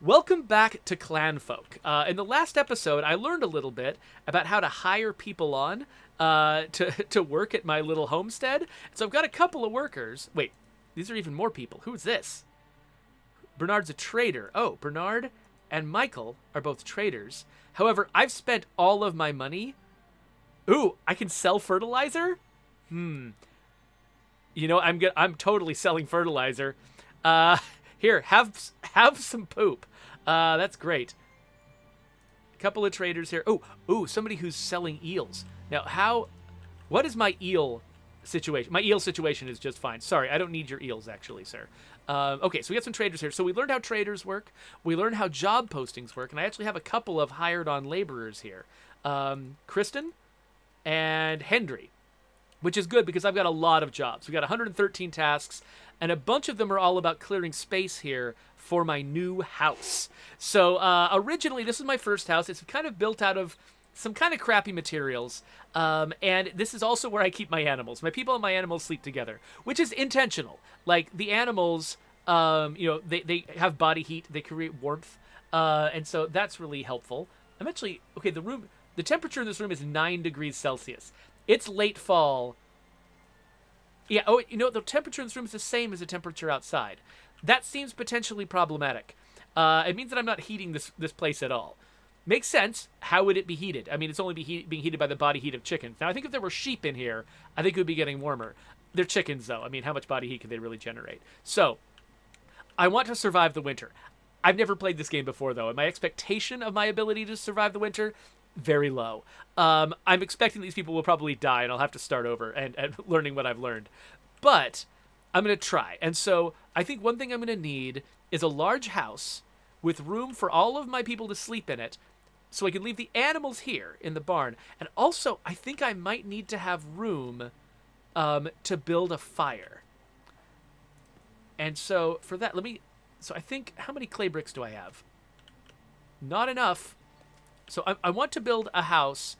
Welcome back to Clanfolk. In the last episode, I learned a little bit about how to hire people on to work at my little homestead. So I've got a couple of workers. Wait, these are even more people. Who's this? Bernard's a trader. Oh, Bernard and Michael are both traders. However, I've spent all of my money. Ooh, I can sell fertilizer? I'm totally selling fertilizer. Here, have some poop. That's great. A couple of traders here. Oh, somebody who's selling eels. Now, what is my eel situation? My eel situation is just fine. Sorry, I don't need your eels, actually, sir. Okay, so we got some traders here. So we learned how traders work. We learned how job postings work. And I actually have a couple of hired-on laborers here. Kristen and Hendry, which is good because I've got a lot of jobs. We got 113 tasks, and a bunch of them are all about clearing space here for my new house. So originally, this is my first house. It's kind of built out of some kind of crappy materials, and this is also where I keep my animals. My people and my animals sleep together, which is intentional. Like, the animals, they have body heat. They create warmth, and so that's really helpful. I'm actually, okay, the temperature in this room is 9 degrees Celsius. It's late fall. Yeah, the temperature in this room is the same as the temperature outside. That seems potentially problematic. It means that I'm not heating this place at all. Makes sense. How would it be heated? I mean, it's only being heated by the body heat of chickens. Now, I think if there were sheep in here, I think it would be getting warmer. They're chickens, though. I mean, how much body heat can they really generate? So, I want to survive the winter. I've never played this game before, though, and my expectation of my ability to survive the winter, very low. I'm expecting these people will probably die, and I'll have to start over and learning what I've learned. But I'm going to try. And so I think one thing I'm going to need is a large house with room for all of my people to sleep in it, so I can leave the animals here in the barn. And also, I think I might need to have room to build a fire. And so for that, so I think, how many clay bricks do I have? Not enough. So I want to build a house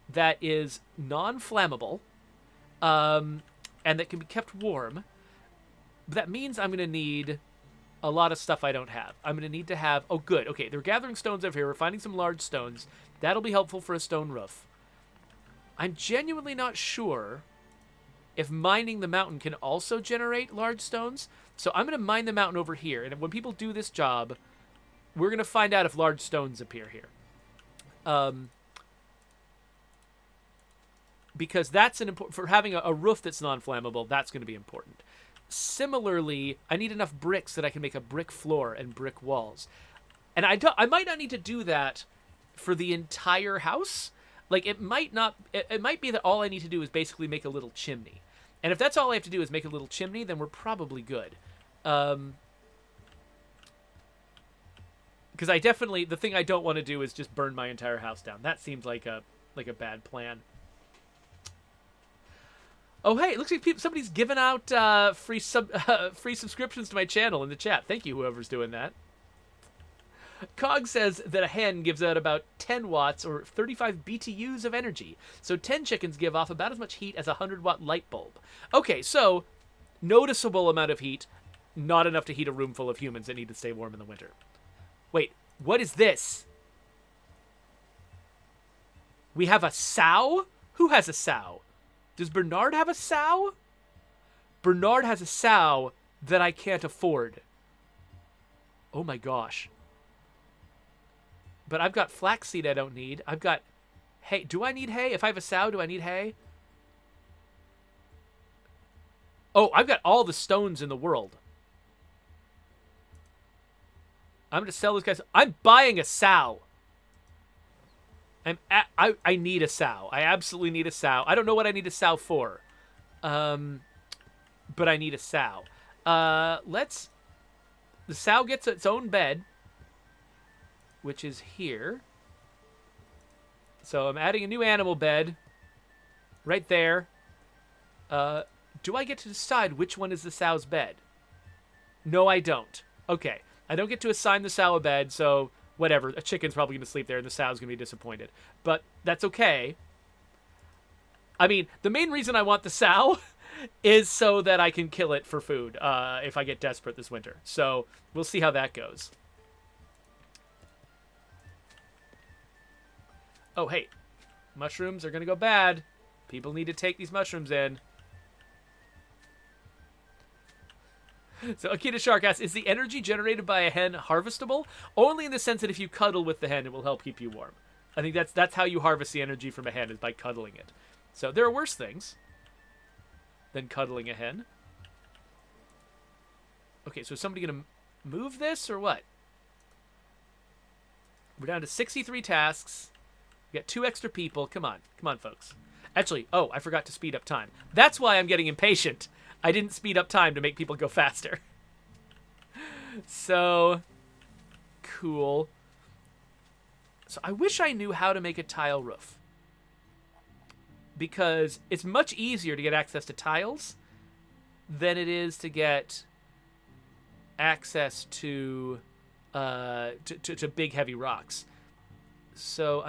that is non-flammable, and that can be kept warm. But that means I'm going to need a lot of stuff I don't have. I'm going to need to have... Oh, good. Okay, they're gathering stones over here. We're finding some large stones. That'll be helpful for a stone roof. I'm genuinely not sure if mining the mountain can also generate large stones. So I'm going to mine the mountain over here. And when people do this job, we're going to find out if large stones appear here. Because that's for having a roof that's non-flammable, that's going to be important. Similarly, I need enough bricks that I can make a brick floor and brick walls. And I might not need to do that for the entire house. Like, it might be that all I need to do is basically make a little chimney. And if that's all I have to do is make a little chimney, then we're probably good. Because the thing I don't want to do is just burn my entire house down. That seems like a bad plan. Oh, hey, it looks like somebody's giving out free subscriptions to my channel in the chat. Thank you, whoever's doing that. Cog says that a hen gives out about 10 watts or 35 BTUs of energy. So 10 chickens give off about as much heat as a 100-watt light bulb. Okay, so noticeable amount of heat, not enough to heat a room full of humans that need to stay warm in the winter. Wait, what is this? We have a sow? Who has a sow? Does Bernard have a sow? Bernard has a sow that I can't afford. Oh my gosh. But I've got flaxseed I don't need. I've got hay. Do I need hay? If I have a sow, do I need hay? Oh, I've got all the stones in the world. I'm going to sell this guy. I'm buying a sow. I need a sow. I absolutely need a sow. I don't know what I need a sow for. But I need a sow. The sow gets its own bed, which is here. So I'm adding a new animal bed right there. Do I get to decide which one is the sow's bed? No, I don't. Okay. I don't get to assign the sow a bed, so whatever. A chicken's probably going to sleep there, and the sow's going to be disappointed. But that's okay. I mean, the main reason I want the sow is so that I can kill it for food if I get desperate this winter. So we'll see how that goes. Oh, hey. Mushrooms are going to go bad. People need to take these mushrooms in. So Akita Shark asks, is the energy generated by a hen harvestable? Only in the sense that if you cuddle with the hen, it will help keep you warm. I think that's how you harvest the energy from a hen, is by cuddling it. So there are worse things than cuddling a hen. Okay, so is somebody going to move this or what? We're down to 63 tasks. We got 2 extra people. Come on. Come on, folks. Actually, oh, I forgot to speed up time. That's why I'm getting impatient. I didn't speed up time to make people go faster. So, cool. So I wish I knew how to make a tile roof. Because it's much easier to get access to tiles than it is to get access to big, heavy rocks. So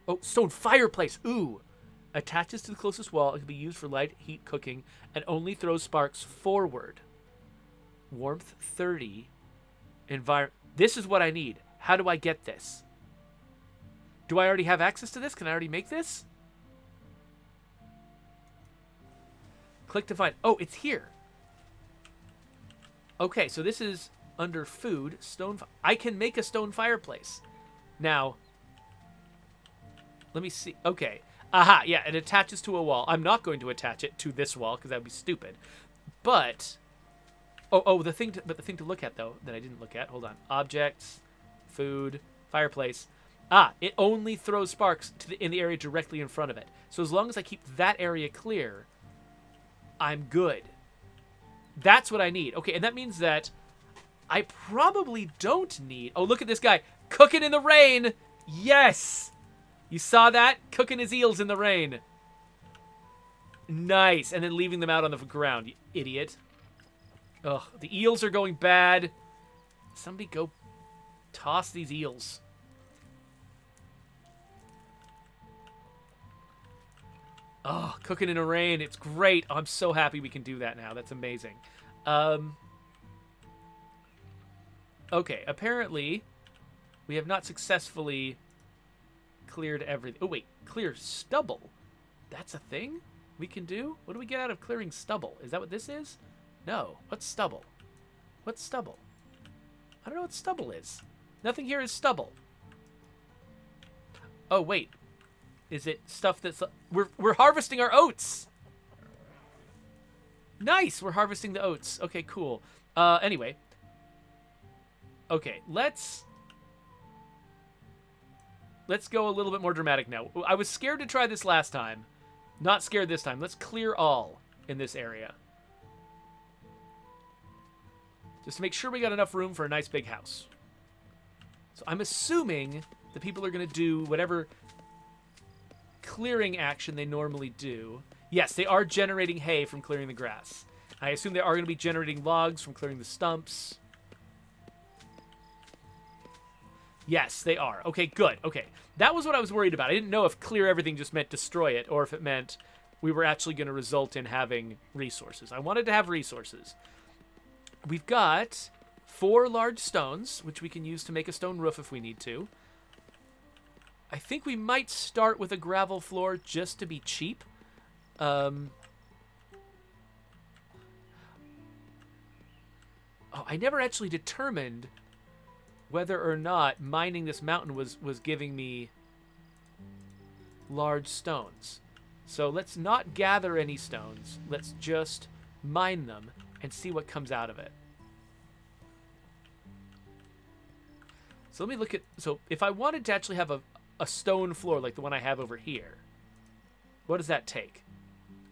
oh, stone fireplace. Ooh. Attaches to the closest wall. It can be used for light, heat, cooking, and only throws sparks forward. Warmth 30. This is what I need. How do I get this? Do I already have access to this? Can I already make this? Click to find. Oh, it's here. Okay, so this is under food. Stone. I can make a stone fireplace. Now, let me see. Okay. Aha, yeah, it attaches to a wall. I'm not going to attach it to this wall because that would be stupid. But the thing to look at though that I didn't look at. Hold on. Objects, food, fireplace. It only throws sparks in the area directly in front of it. So as long as I keep that area clear, I'm good. That's what I need. Okay, and that means that I probably don't need... Oh, look at this guy. Cooking in the rain. Yes. You saw that? Cooking his eels in the rain. Nice. And then leaving them out on the ground, you idiot. Ugh, the eels are going bad. Somebody go toss these eels. Oh, cooking in the rain. It's great. Oh, I'm so happy we can do that now. That's amazing. Okay, apparently we have not successfully cleared everything. Oh, wait. Clear stubble. That's a thing we can do? What do we get out of clearing stubble? Is that what this is? No. What's stubble? What's stubble? I don't know what stubble is. Nothing here is stubble. Oh, wait. Is it stuff that's... We're harvesting our oats! Nice! We're harvesting the oats. Okay, cool. Anyway. Okay, let's go a little bit more dramatic now. I was scared to try this last time. Not scared this time. Let's clear all in this area. Just to make sure we got enough room for a nice big house. So I'm assuming the people are going to do whatever clearing action they normally do. Yes, they are generating hay from clearing the grass. I assume they are going to be generating logs from clearing the stumps. Yes, they are. Okay, good. Okay. That was what I was worried about. I didn't know if clear everything just meant destroy it, or if it meant we were actually going to result in having resources. I wanted to have resources. We've got 4 large stones, which we can use to make a stone roof if we need to. I think we might start with a gravel floor just to be cheap. Oh, I never actually determined whether or not mining this mountain was giving me large stones. So let's not gather any stones. Let's just mine them and see what comes out of it. So let me look at... So if I wanted to actually have a stone floor like the one I have over here, what does that take?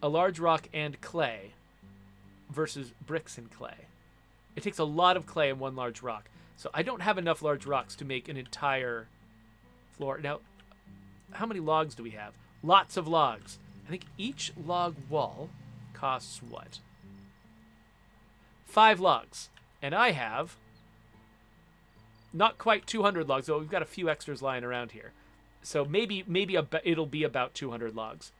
A large rock and clay versus bricks and clay. It takes a lot of clay and 1 large rock. So I don't have enough large rocks to make an entire floor. Now, how many logs do we have? Lots of logs. I think each log wall costs what? 5 logs. And I have not quite 200 logs, though we've got a few extras lying around here. So maybe it'll be about 200 logs.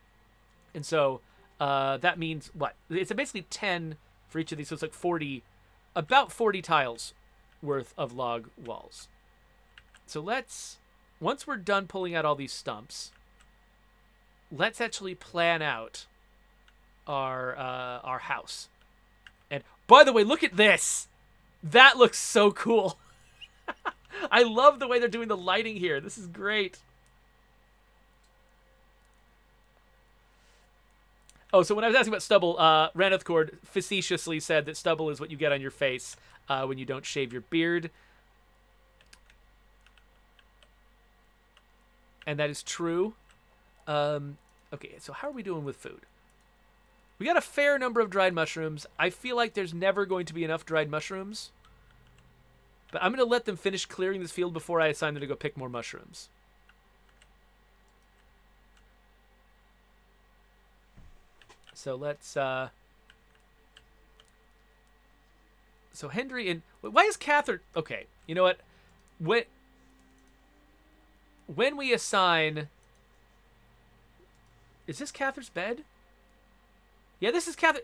And so that means what? It's basically 10 for each of these. So it's like 40, about 40 tiles worth of log walls. So once we're done pulling out all these stumps, let's actually plan out our house. And by the way, look at this. That looks so cool. I love the way they're doing the lighting here. This is great. Oh, so when I was asking about stubble, Ranethcord facetiously said that stubble is what you get on your face when you don't shave your beard. And that is true. Okay, so how are we doing with food? We got a fair number of dried mushrooms. I feel like there's never going to be enough dried mushrooms. But I'm going to let them finish clearing this field before I assign them to go pick more mushrooms. So let's... So Hendry and... Why is Cather... Okay, you know what? When we assign... Is this Cather's bed? Yeah, this is Cather.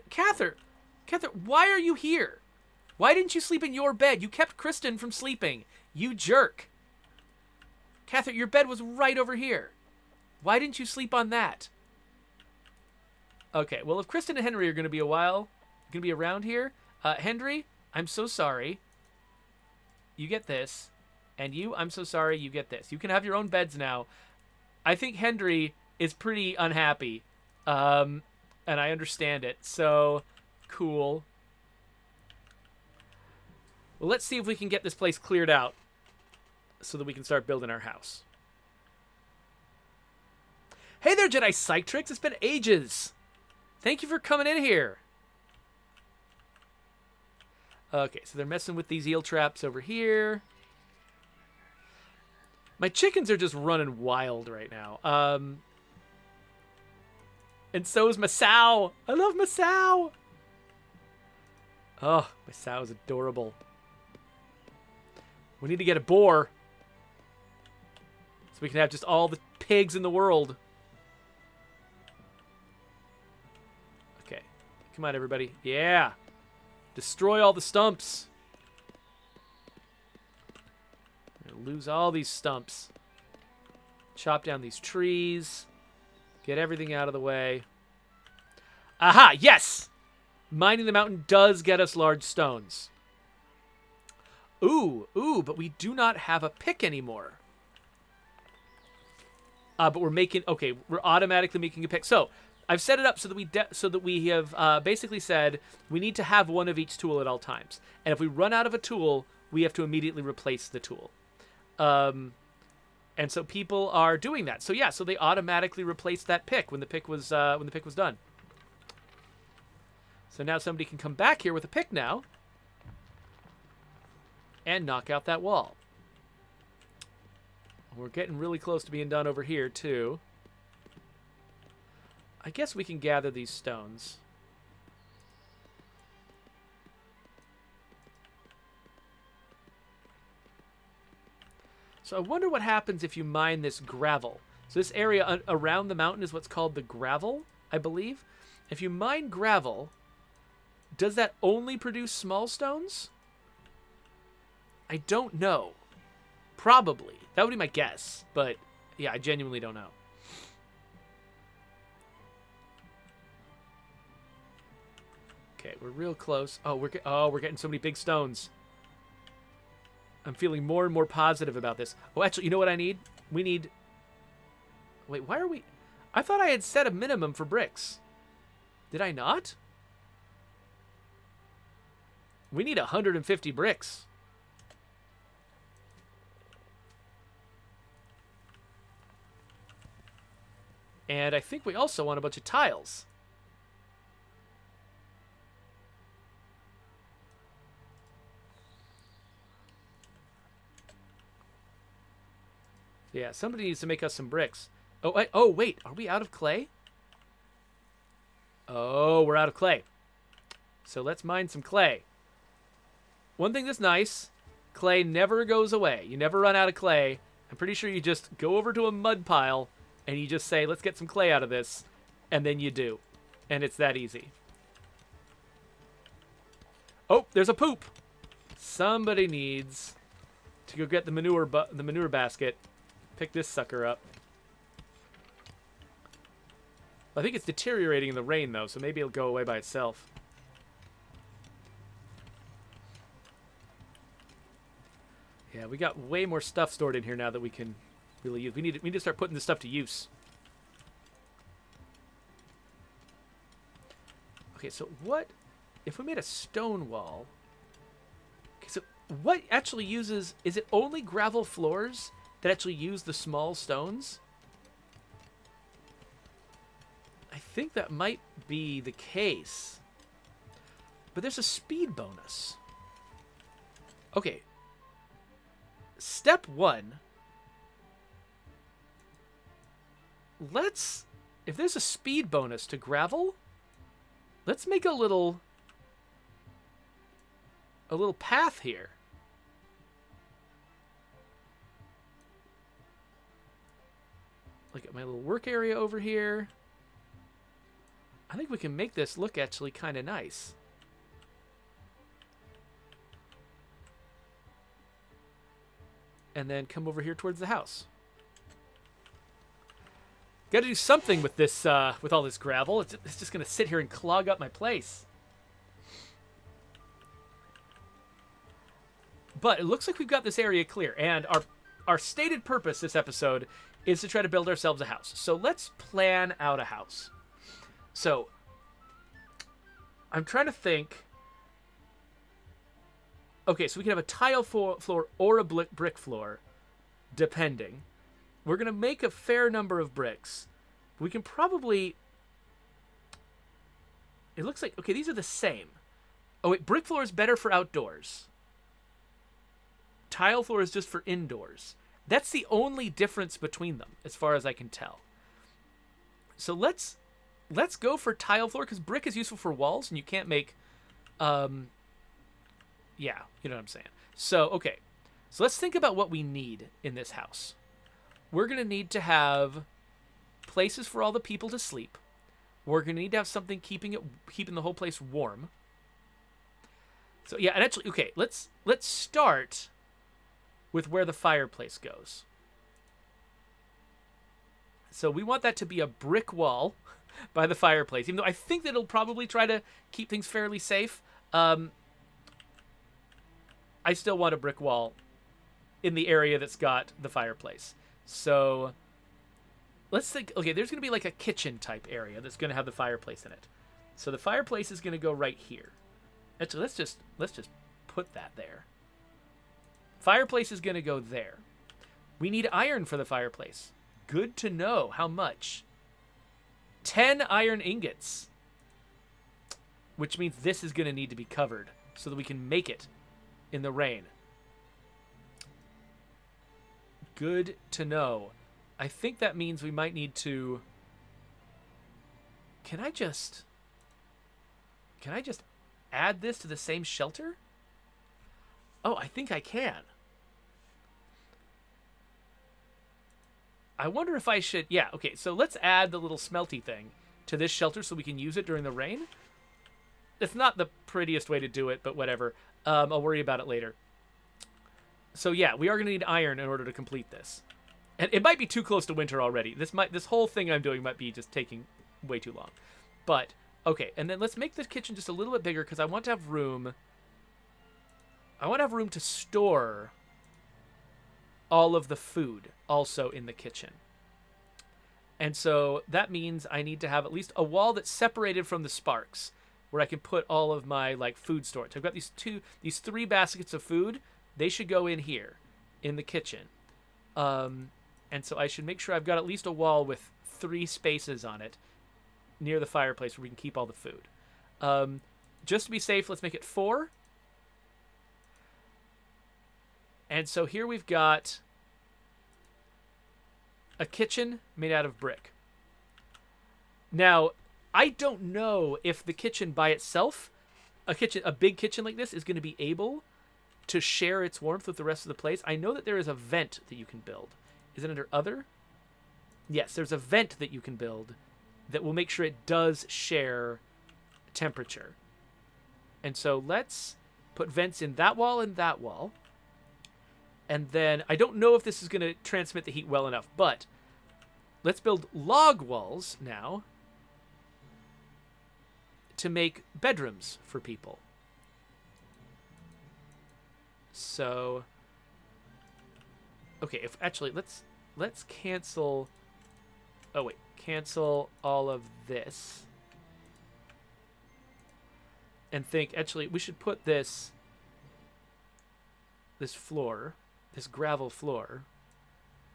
Cather, why are you here? Why didn't you sleep in your bed? You kept Kristen from sleeping. You jerk. Cather, your bed was right over here. Why didn't you sleep on that? Okay, well, if Kristen and Henry are going to be around here, Henry, I'm so sorry. You get this. And you, I'm so sorry, you get this. You can have your own beds now. I think Henry is pretty unhappy. And I understand it. So, cool. Well, let's see if we can get this place cleared out so that we can start building our house. Hey there, Jedi Psychitrix. It's been ages. Thank you for coming in here. Okay, so they're messing with these eel traps over here. My chickens are just running wild right now. And so is Masao. I love Masao. Oh, Masao is adorable. We need to get a boar. So we can have just all the pigs in the world. Okay. Come on, everybody. Yeah. Destroy all the stumps. Lose all these stumps. Chop down these trees. Get everything out of the way. Aha! Yes! Mining the mountain does get us large stones. Ooh, but we do not have a pick anymore. But we're making... Okay, we're automatically making a pick. So, I've set it up so that we have basically said we need to have one of each tool at all times. And if we run out of a tool, we have to immediately replace the tool. And so people are doing that. So yeah, so they automatically replaced that pick when the pick was done. So now somebody can come back here with a pick now and knock out that wall. We're getting really close to being done over here too. I guess we can gather these stones. So I wonder what happens if you mine this gravel. So this area around the mountain is what's called the gravel, I believe. If you mine gravel, does that only produce small stones? I don't know. Probably. That would be my guess. But yeah, I genuinely don't know. Okay, we're real close. Oh, we're getting so many big stones. I'm feeling more and more positive about this. Oh, actually, you know what I need? We need... Wait, why are we... I thought I had set a minimum for bricks. Did I not? We need 150 bricks. And I think we also want a bunch of tiles. Yeah, somebody needs to make us some bricks. Oh, wait. Are we out of clay? Oh, we're out of clay. So let's mine some clay. One thing that's nice, clay never goes away. You never run out of clay. I'm pretty sure you just go over to a mud pile and you just say, let's get some clay out of this. And then you do. And it's that easy. Oh, there's a poop. Somebody needs to go get the manure basket. Pick this sucker up. I think it's deteriorating in the rain, though, so maybe it'll go away by itself. Yeah, we got way more stuff stored in here now that we can really use. We need to start putting this stuff to use. Okay, so what if we made a stone wall? Okay, so what actually uses... Is it only gravel floors that actually use the small stones? I think that might be the case. But there's a speed bonus. Okay. Step 1. Let's... If there's a speed bonus to gravel, let's make a little path here. Look at my little work area over here. I think we can make this look actually kind of nice. And then come over here towards the house. Got to do something with this, with all this gravel. It's just going to sit here and clog up my place. But it looks like we've got this area clear, and our stated purpose this episode is to try to build ourselves a house. So let's plan out a house. So, I'm trying to think. Okay, so we can have a tile floor or a brick floor, depending. We're going to make a fair number of bricks. We can probably... It looks like... Okay, these are the same. Oh, wait, brick floor is better for outdoors. Tile floor is just for indoors. That's the only difference between them, as far as I can tell. So let's go for tile floor, because brick is useful for walls, and you can't make... yeah, you know what I'm saying. So, okay. So let's think about what we need in this house. We're going to need to have places for all the people to sleep. We're going to need to have something keeping the whole place warm. So, yeah, and actually, okay, let's start with where the fireplace goes. So we want that to be a brick wall by the fireplace, even though I think that it'll probably try to keep things fairly safe. I still want a brick wall in the area that's got the fireplace. So let's think, okay, there's going to be like a kitchen type area that's going to have the fireplace in it. So the fireplace is going to go right here. Actually, let's just put that there. Fireplace is going to go there. We need iron for the fireplace. Good to know. How much? 10 iron ingots. Which means this is going to need to be covered so that we can make it in the rain. Good to know. I think that means we might need to... Can I just add this to the same shelter? Oh, I think I can. I wonder if I should... Yeah, okay, so let's add the little smelty thing to this shelter so we can use it during the rain. It's not the prettiest way to do it, but whatever. I'll worry about it later. So yeah, we are going to need iron in order to complete this. And it might be too close to winter already. This whole thing I'm doing might be just taking way too long. But, okay, and then let's make the kitchen just a little bit bigger because I want to have room... I want to have room to store all of the food also in the kitchen. And so that means I need to have at least a wall that's separated from the sparks where I can put all of my like food storage. I've got these 3 baskets of food. They should go in here in the kitchen. And so I should make sure I've got at least a wall with 3 spaces on it near the fireplace where we can keep all the food. Just to be safe, let's make it 4. And so here we've got a kitchen made out of brick. Now, I don't know if the kitchen by itself, a big kitchen like this, is going to be able to share its warmth with the rest of the place. I know that there is a vent that you can build. Is it under other? Yes, there's a vent that you can build that will make sure it does share temperature. And so let's put vents in that wall and that wall. And then, I don't know if this is going to transmit the heat well enough, but let's build log walls now to make bedrooms for people. So, okay, if actually let's cancel. Oh wait, cancel all of this. And think actually we should put this floor, this gravel floor,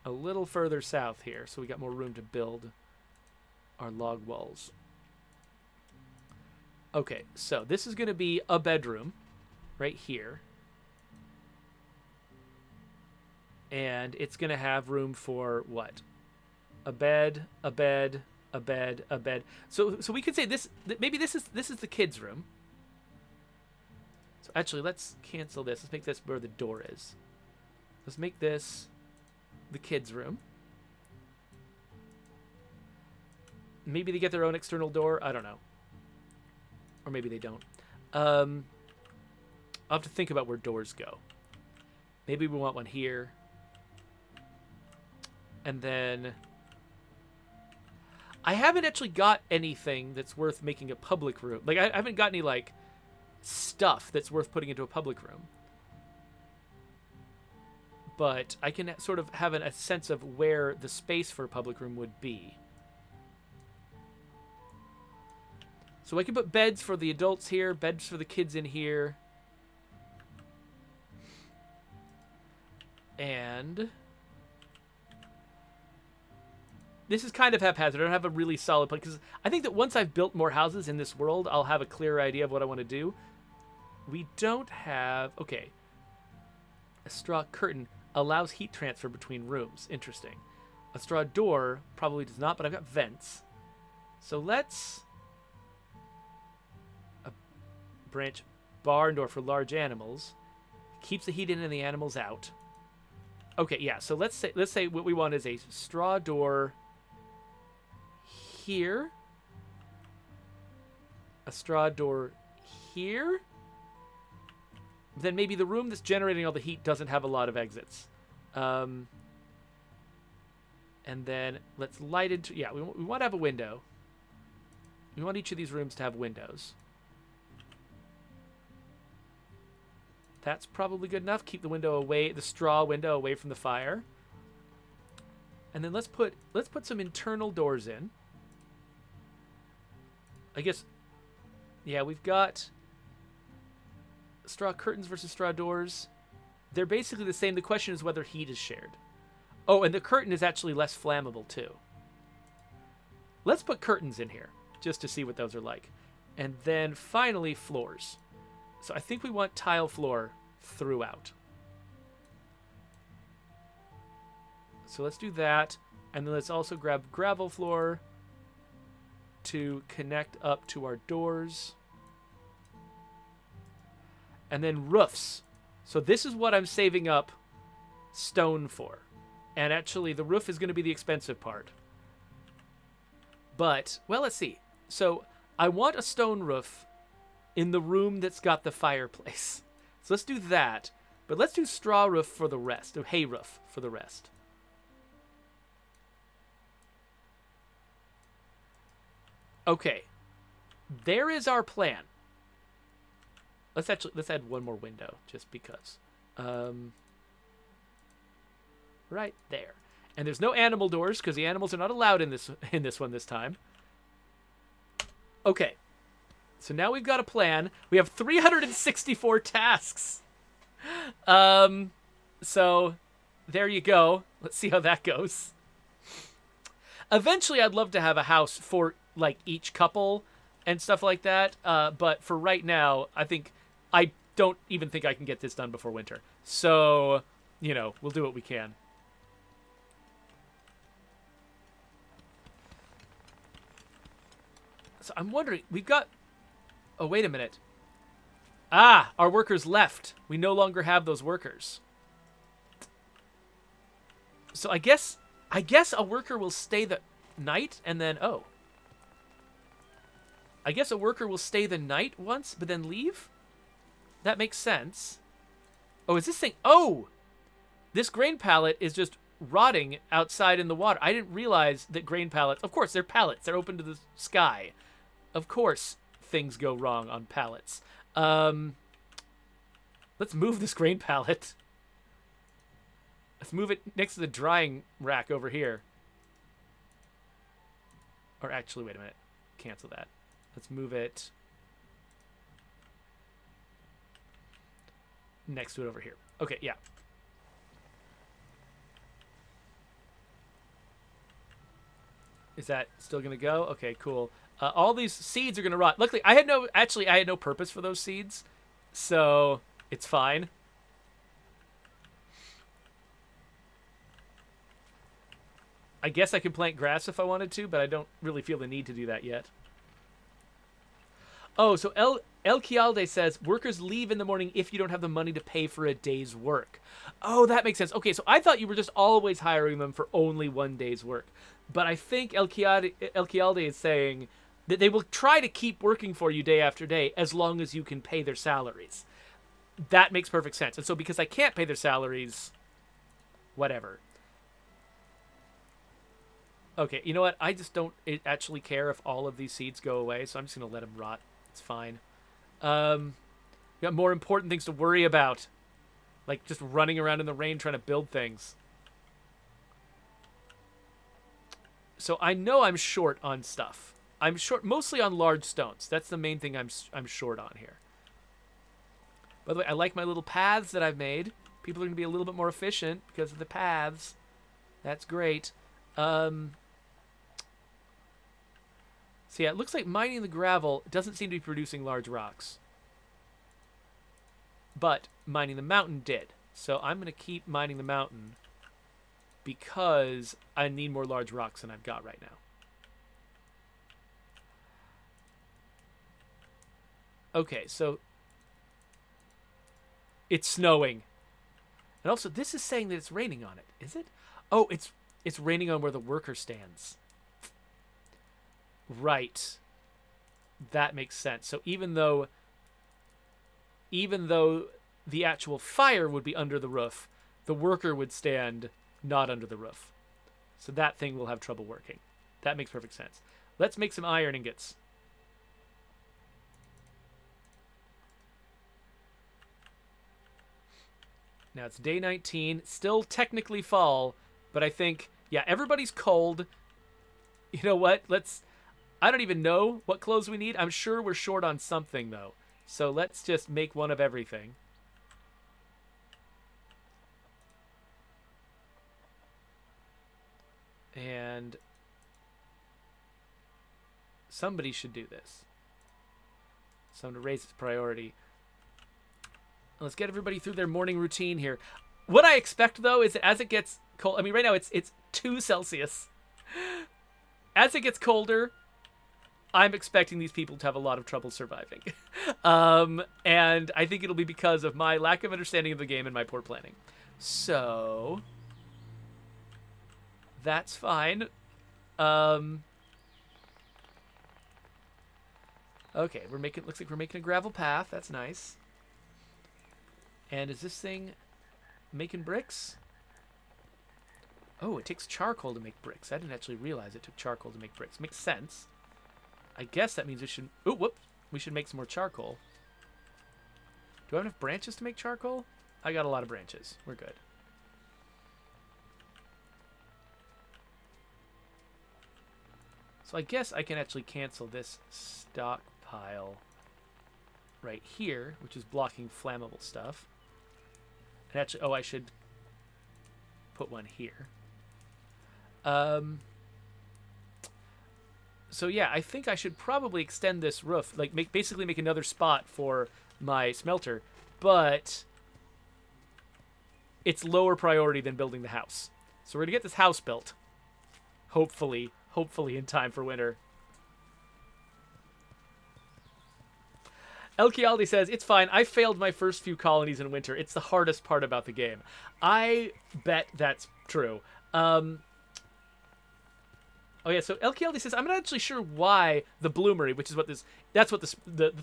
a little further south here, so we got more room to build our log walls. Okay, so this is going to be a bedroom right here. And it's going to have room for what? A bed, a bed, a bed, a bed. So we could say this, maybe this is the kids' room. So actually, let's cancel this. Let's make this where the door is. Let's make this the kids' room. Maybe they get their own external door. I don't know. Or maybe they don't. I'll have to think about where doors go. Maybe we want one here. And then I haven't actually got anything that's worth making a public room. Like, I haven't got any, like, stuff that's worth putting into a public room. But I can sort of have a sense of where the space for a public room would be. So I can put beds for the adults here, beds for the kids in here. And this is kind of haphazard. I don't have a really solid plan, because I think that once I've built more houses in this world, I'll have a clearer idea of what I want to do. We don't have... Okay. A straw curtain allows heat transfer between rooms. Interesting. A straw door probably does not, but I've got vents. So let's... A branch barn door for large animals. Keeps the heat in and the animals out. Okay, yeah, so let's say what we want is a straw door here. A straw door here. Then maybe the room that's generating all the heat doesn't have a lot of exits. And then let's light into... Yeah, we want to have a window. We want each of these rooms to have windows. That's probably good enough. Keep the window away, the straw window away from the fire. And then let's put some internal doors in. I guess, yeah, we've got straw curtains versus straw doors. They're basically the same. The question is whether heat is shared. Oh, and the curtain is actually less flammable too. Let's put curtains in here just to see what those are like. And then finally, floors. So I think we want tile floor throughout. So let's do that. And then let's also grab gravel floor to connect up to our doors. And then roofs. So this is what I'm saving up stone for. And actually, the roof is going to be the expensive part. But, well, let's see. So I want a stone roof in the room that's got the fireplace. So let's do that. But let's do straw roof for the rest. Or hay roof for the rest. Okay. There is our plan. Let's add one more window just because. Right there. And there's no animal doors because the animals are not allowed in this one this time. Okay. So now we've got a plan. We have 364 tasks. So there you go. Let's see how that goes. Eventually, I'd love to have a house for like each couple and stuff like that. But for right now, I don't even think I can get this done before winter. So, you know, we'll do what we can. So I'm wondering, we've got... Oh, wait a minute. Ah, our workers left. We no longer have those workers. So I guess a worker will stay the night and then... Oh. I guess a worker will stay the night once, but then leave? That makes sense. Oh, is this thing... Oh! This grain pallet is just rotting outside in the water. I didn't realize that grain pallets... Of course, they're pallets. They're open to the sky. Of course, things go wrong on pallets. Let's move this grain pallet. Let's move it next to the drying rack over here. Or actually, wait a minute. Cancel that. Let's move it next to it over here. Okay, yeah. Is that still going to go? Okay, cool. All these seeds are going to rot. Luckily, I had no purpose for those seeds, so it's fine. I guess I could plant grass if I wanted to, but I don't really feel the need to do that yet. Oh, so El Kialde says, workers leave in the morning if you don't have the money to pay for a day's work. Oh, that makes sense. Okay, so I thought you were just always hiring them for only one day's work. But I think El Kialde is saying that they will try to keep working for you day after day as long as you can pay their salaries. That makes perfect sense. And so because I can't pay their salaries, whatever. Okay, you know what? I just don't actually care if all of these seeds go away, so I'm just going to let them rot. It's fine. Got more important things to worry about. Like just running around in the rain trying to build things. So I know I'm short on stuff. I'm short mostly on large stones. That's the main thing I'm short on here. By the way, I like my little paths that I've made. People are going to be a little bit more efficient because of the paths. That's great. So yeah, it looks like mining the gravel doesn't seem to be producing large rocks. But mining the mountain did. So I'm going to keep mining the mountain because I need more large rocks than I've got right now. Okay, so it's snowing. And also, this is saying that it's raining on it. Is it? Oh, it's raining on where the worker stands. Right. That makes sense. So even though the actual fire would be under the roof, the worker would stand not under the roof. So that thing will have trouble working. That makes perfect sense. Let's make some iron ingots. Now it's day 19, still technically fall, but I think, yeah, everybody's cold. You know what? I don't even know what clothes we need. I'm sure we're short on something, though. So let's just make one of everything. And somebody should do this. Someone to raise its priority. Let's get everybody through their morning routine here. What I expect, though, is that as it gets cold... I mean, right now it's 2 Celsius. As it gets colder, I'm expecting these people to have a lot of trouble surviving. And I think it'll be because of my lack of understanding of the game and my poor planning. So... that's fine. Okay, looks like we're making a gravel path. That's nice. And is this thing making bricks? Oh, it takes charcoal to make bricks. I didn't actually realize it took charcoal to make bricks. Makes sense. I guess that means we should... oh, whoop. We should make some more charcoal. Do I have enough branches to make charcoal? I got a lot of branches. We're good. So I guess I can actually cancel this stockpile right here, which is blocking flammable stuff. And actually, oh, I should put one here. So yeah, I think I should probably extend this roof, like basically make another spot for my smelter, but it's lower priority than building the house. So we're gonna get this house built, hopefully in time for winter. El Kialdi says, it's fine. I failed my first few colonies in winter. It's the hardest part about the game. I bet that's true. Oh yeah, so El Kialdi says, I'm not actually sure why the bloomery, which is what the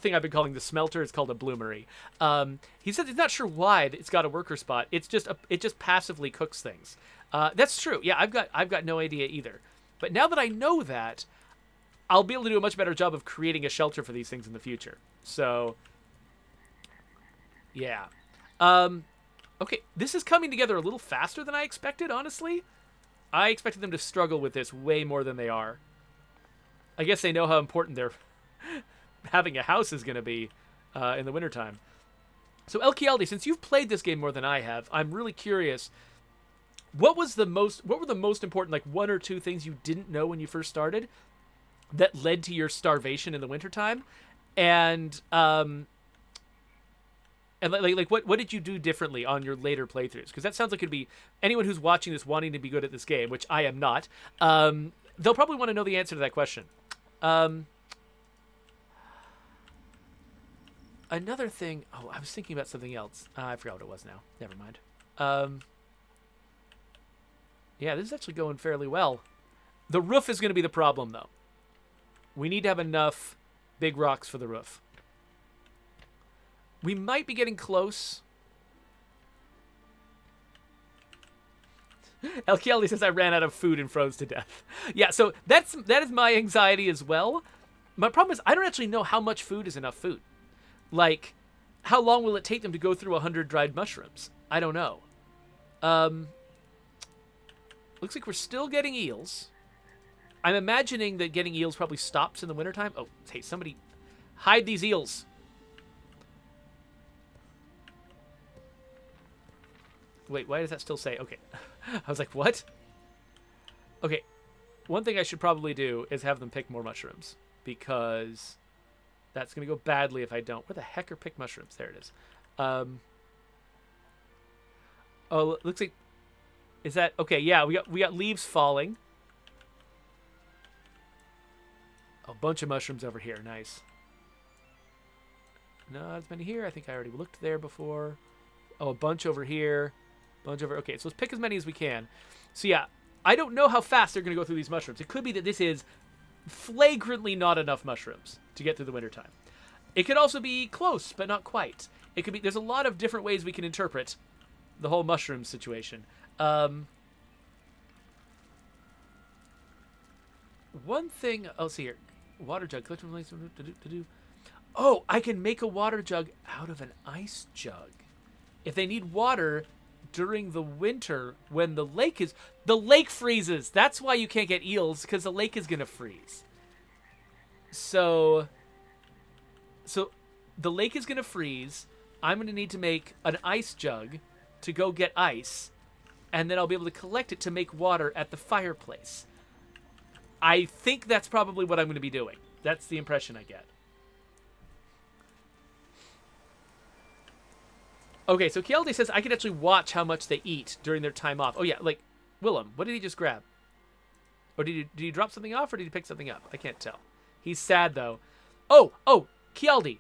thing I've been calling the smelter is called a bloomery. He says he's not sure why it's got a worker spot. It just passively cooks things. That's true. Yeah, I've got no idea either. But now that I know that, I'll be able to do a much better job of creating a shelter for these things in the future. So, yeah. Okay, this is coming together a little faster than I expected, honestly. I expected them to struggle with this way more than they are. I guess they know how important their having a house is going to be in the wintertime. So, Elkialdi, since you've played this game more than I have, I'm really curious. What were the most important, like, one or two things you didn't know when you first started that led to your starvation in the wintertime? And what did you do differently on your later playthroughs? Because that sounds like it'd be anyone who's watching this wanting to be good at this game, which I am not. They'll probably want to know the answer to that question. Another thing. Oh, I was thinking about something else. I forgot what it was now. Never mind. Yeah, this is actually going fairly well. The roof is going to be the problem, though. We need to have enough big rocks for the roof. We might be getting close. Elkieli says I ran out of food and froze to death. Yeah, so that is my anxiety as well. My problem is I don't actually know how much food is enough food. Like, how long will it take them to go through 100 dried mushrooms? I don't know. Looks like we're still getting eels. I'm imagining that getting eels probably stops in the wintertime. Oh, hey, somebody hide these eels. Wait, why does that still say? Okay. I was like, what? Okay. One thing I should probably do is have them pick more mushrooms, because that's going to go badly if I don't. Where the heck are pick mushrooms? There it is. Oh, looks like... Is that... Okay, yeah, we got leaves falling. A bunch of mushrooms over here. Nice. Not as many here. I think I already looked there before. Oh, a bunch over here. Bunch over... Okay, so let's pick as many as we can. So, yeah, I don't know how fast they're going to go through these mushrooms. It could be that this is flagrantly not enough mushrooms to get through the wintertime. It could also be close, but not quite. It could be... There's a lot of different ways we can interpret the whole mushroom situation. One thing... Oh, see here. Water jug. Oh, I can make a water jug out of an ice jug. If they need water during the winter when the lake is... The lake freezes! That's why you can't get eels, because the lake is going to freeze. So the lake is going to freeze. I'm going to need to make an ice jug to go get ice, and then I'll be able to collect it to make water at the fireplace. I think that's probably what I'm going to be doing. That's the impression I get. Okay, so Kielde says I can actually watch how much they eat during their time off. Oh, yeah, like, Willem, what did he just grab? Or did he drop something off, or did he pick something up? I can't tell. He's sad, though. Oh, Kielde.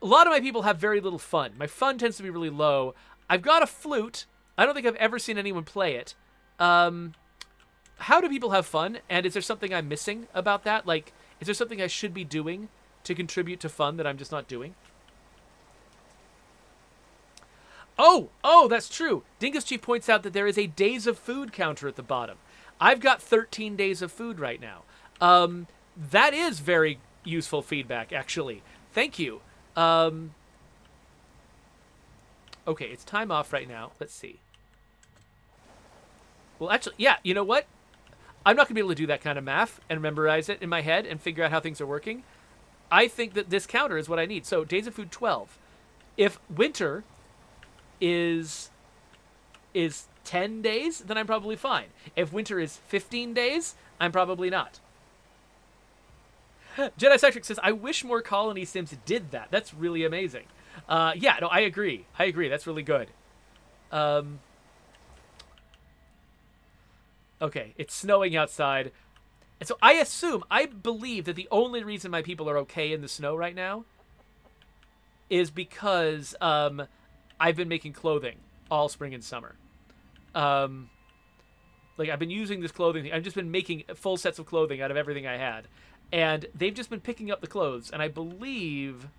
A lot of my people have very little fun. My fun tends to be really low. I've got a flute. I don't think I've ever seen anyone play it. How do people have fun? And is there something I'm missing about that? Like, is there something I should be doing to contribute to fun that I'm just not doing? Oh, that's true. Dingus Chief points out that there is a days of food counter at the bottom. I've got 13 days of food right now. That is very useful feedback, actually. Thank you. Okay, it's time off right now. Let's see. Well, actually, yeah, you know what? I'm not going to be able to do that kind of math and memorize it in my head and figure out how things are working. I think that this counter is what I need. So, days of food 12. If winter is 10 days, then I'm probably fine. If winter is 15 days, I'm probably not. Jedi Cytric says, I wish more Colony Sims did that. That's really amazing. Yeah, no, I agree. That's really good. Okay, it's snowing outside. And so I believe that the only reason my people are okay in the snow right now is because I've been making clothing all spring and summer. Like, I've been using this clothing thing. I've just been making full sets of clothing out of everything I had. And they've just been picking up the clothes. And I believe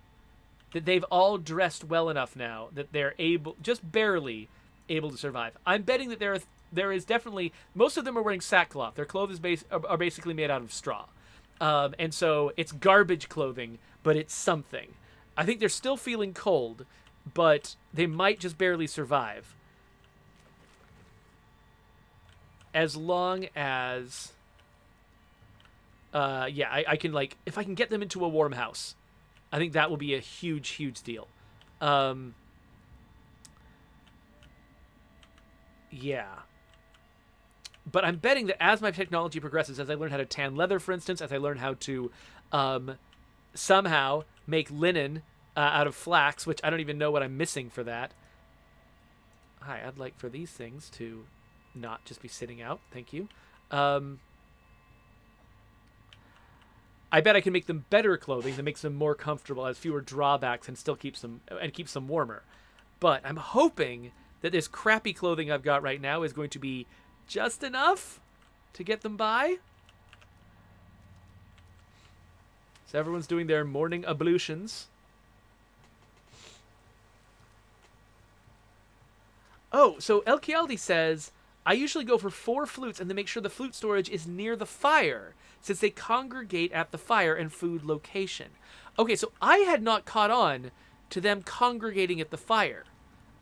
that they've all dressed well enough now that they're able, just barely able to survive. I'm betting that there is definitely... Most of them are wearing sackcloth. Their clothes are basically made out of straw. And so it's garbage clothing, but it's something. I think they're still feeling cold, but they might just barely survive. As long as... yeah, I can, like... If I can get them into a warm house, I think that will be a huge, huge deal. Yeah. But I'm betting that as my technology progresses, as I learn how to tan leather, for instance, as I learn how to somehow make linen out of flax, which I don't even know what I'm missing for that. Hi, I'd like for these things to not just be sitting out. Thank you. I bet I can make them better clothing that makes them more comfortable, has fewer drawbacks, and still keeps them warmer. But I'm hoping that this crappy clothing I've got right now is going to be just enough to get them by. So everyone's doing their morning ablutions. Oh, so El Chialdi says, I usually go for 4 flutes and then make sure the flute storage is near the fire, since they congregate at the fire and food location. Okay, so I had not caught on to them congregating at the fire.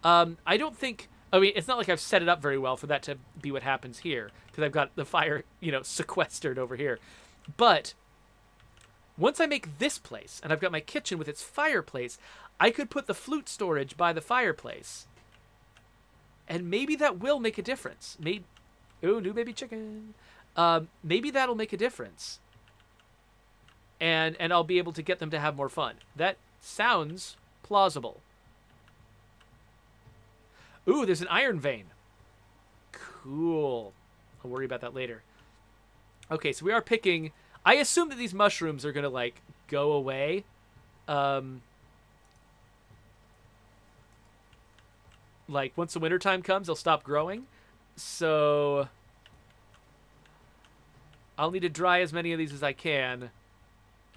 I don't think... I mean, it's not like I've set it up very well for that to be what happens here, because I've got the fire, sequestered over here. But once I make this place, and I've got my kitchen with its fireplace, I could put the flute storage by the fireplace. And maybe that will make a difference. Maybe... Ooh, new baby chicken. Maybe that'll make a difference. And I'll be able to get them to have more fun. That sounds plausible. Ooh, there's an iron vein. Cool. I'll worry about that later. Okay, so we are picking... I assume that these mushrooms are going to, like, go away. Like, once the wintertime comes, they'll stop growing. So... I'll need to dry as many of these as I can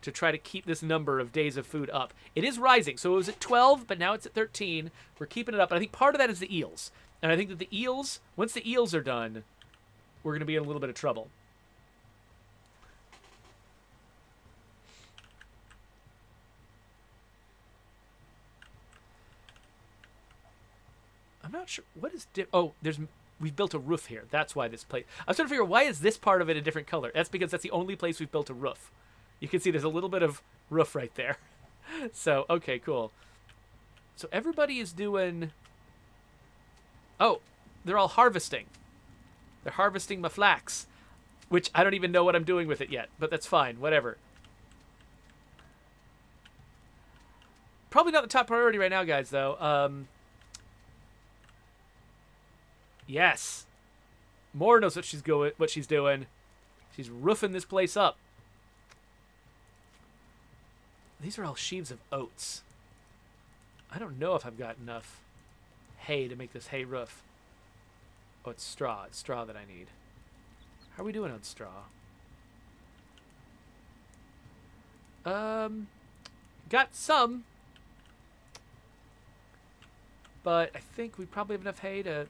to try to keep this number of days of food up. It is rising. So it was at 12, but now it's at 13. We're keeping it up. And I think part of that is the eels. And I think that the eels, once the eels are done, we're going to be in a little bit of trouble. I'm not sure. What is... we've built a roof here. That's why this place... I was trying to figure out, why is this part of it a different color? That's because that's the only place we've built a roof. You can see there's a little bit of roof right there. So, okay, cool. So everybody is doing... Oh, they're all harvesting. They're harvesting my flax, which I don't even know what I'm doing with it yet, but that's fine. Whatever. Probably not the top priority right now, guys, though. Yes. Moore knows what she's doing. She's roofing this place up. These are all sheaves of oats. I don't know if I've got enough hay to make this hay roof. Oh, it's straw. It's straw that I need. How are we doing on straw? Got some. But I think we probably have enough hay to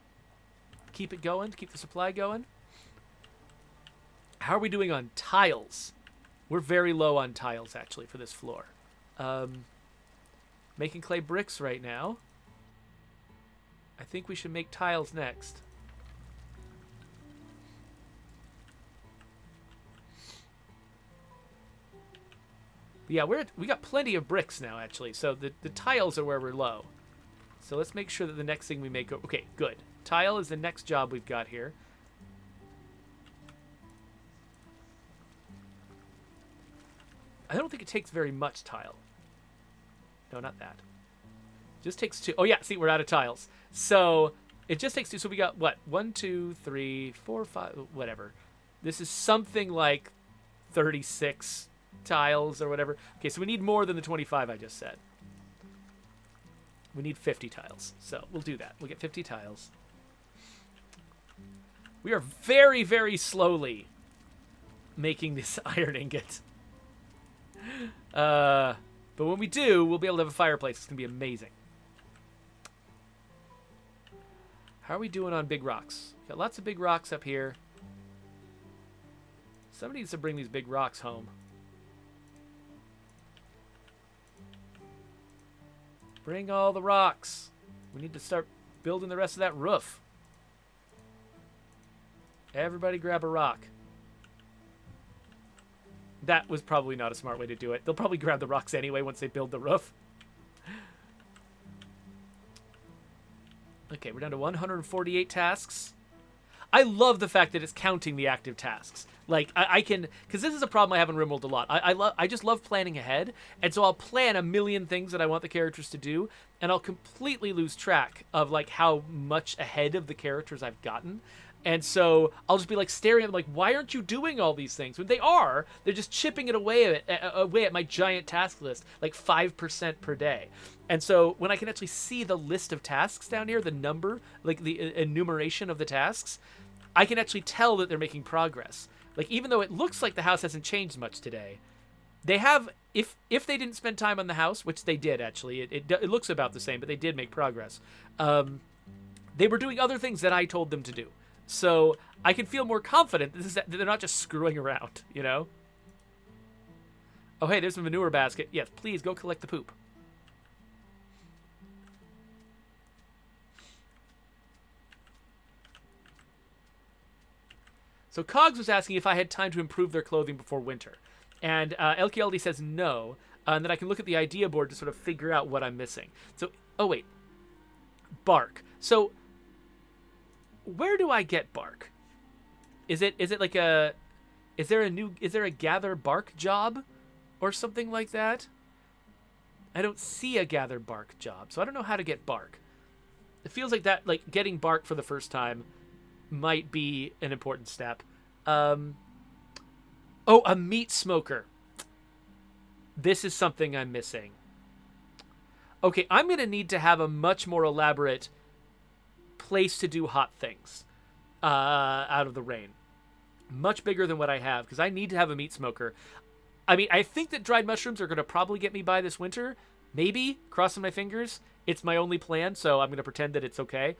keep it going, to keep the supply going. How are we doing on tiles? We're very low on tiles, actually, for this floor. Making clay bricks right now. I think we should make tiles next. But yeah, we got plenty of bricks now, actually. So the tiles are where we're low. So let's make sure that the next thing we make... Okay, good. Tile is the next job we've got here. I don't think it takes very much tile. No, not that. Just takes 2. Oh, yeah, see, we're out of tiles. So it just takes 2. So we got, what? 1, 2, 3, 4, 5, whatever. This is something like 36 tiles or whatever. Okay, so we need more than the 25 I just said. We need 50 tiles. So we'll do that. We'll get 50 tiles. We are very, very slowly making this iron ingot. But when we do, we'll be able to have a fireplace. It's going to be amazing. How are we doing on big rocks? Got lots of big rocks up here. Somebody needs to bring these big rocks home. Bring all the rocks. We need to start building the rest of that roof. Everybody grab a rock. That was probably not a smart way to do it. They'll probably grab the rocks anyway once they build the roof. Okay, we're down to 148 tasks. I love the fact that it's counting the active tasks. Like, I can... Because this is a problem I have in RimWorld a lot. I just love planning ahead. And so I'll plan a million things that I want the characters to do. And I'll completely lose track of, like, how much ahead of the characters I've gotten. And so I'll just be, like, staring at them, like, why aren't you doing all these things? When they are, they're just chipping it away at my giant task list, like 5% per day. And so when I can actually see the list of tasks down here, the number, like the enumeration of the tasks, I can actually tell that they're making progress. Like, even though it looks like the house hasn't changed much today, they have, if they didn't spend time on the house, which they did, actually, it looks about the same, but they did make progress. They were doing other things that I told them to do. So I can feel more confident that they're not just screwing around, you know? Oh, hey, there's a manure basket. Yes, please go collect the poop. So Cogs was asking if I had time to improve their clothing before winter. And LKLD says no, and that I can look at the idea board to sort of figure out what I'm missing. So, oh wait. Bark. So, where do I get bark? Is it like a... Is there a gather bark job? Or something like that? I don't see a gather bark job, so I don't know how to get bark. It feels like that, like, getting bark for the first time might be an important step. Oh, a meat smoker. This is something I'm missing. Okay, I'm going to need to have a much more elaborate place to do hot things out of the rain. Much bigger than what I have, because I need to have a meat smoker. I mean, I think that dried mushrooms are going to probably get me by this winter. Maybe. Crossing my fingers. It's my only plan, so I'm going to pretend that it's okay.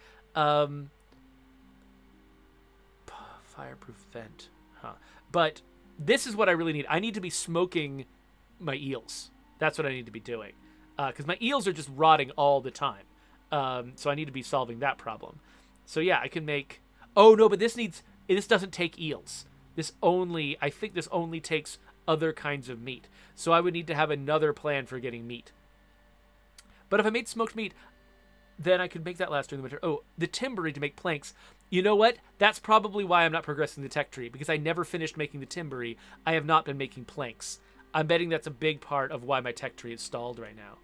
Fireproof vent. Huh. But this is what I really need. I need to be smoking my eels. That's what I need to be doing. Because my eels are just rotting all the time. So I need to be solving that problem. So yeah, I can make... Oh, no, but this doesn't take eels. I think this only takes other kinds of meat. So I would need to have another plan for getting meat. But if I made smoked meat, then I could make that last during the winter. Oh, the timbery to make planks. You know what? That's probably why I'm not progressing the tech tree, because I never finished making the timbery. I have not been making planks. I'm betting that's a big part of why my tech tree is stalled right now.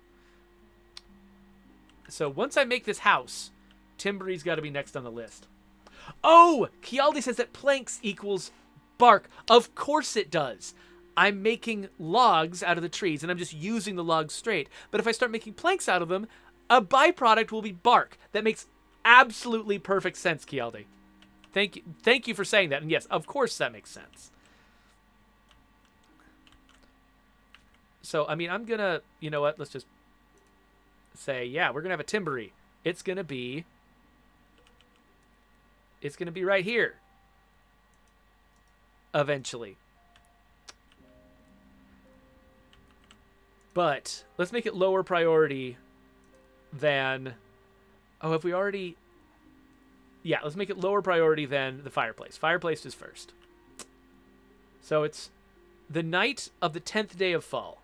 So once I make this house, timbery's got to be next on the list. Oh, Kialdi says that planks equals bark. Of course it does. I'm making logs out of the trees, and I'm just using the logs straight. But if I start making planks out of them, a byproduct will be bark. That makes absolutely perfect sense, Kialdi. Thank you for saying that. And yes, of course that makes sense. So, I mean, I'm going to, you know what, let's just say, yeah, we're going to have a timbery. It's going to be right here. Eventually. But let's make it lower priority than... Oh, have we already... Yeah, let's make it lower priority than the fireplace. Fireplace is first. So it's the night of the 10th day of fall.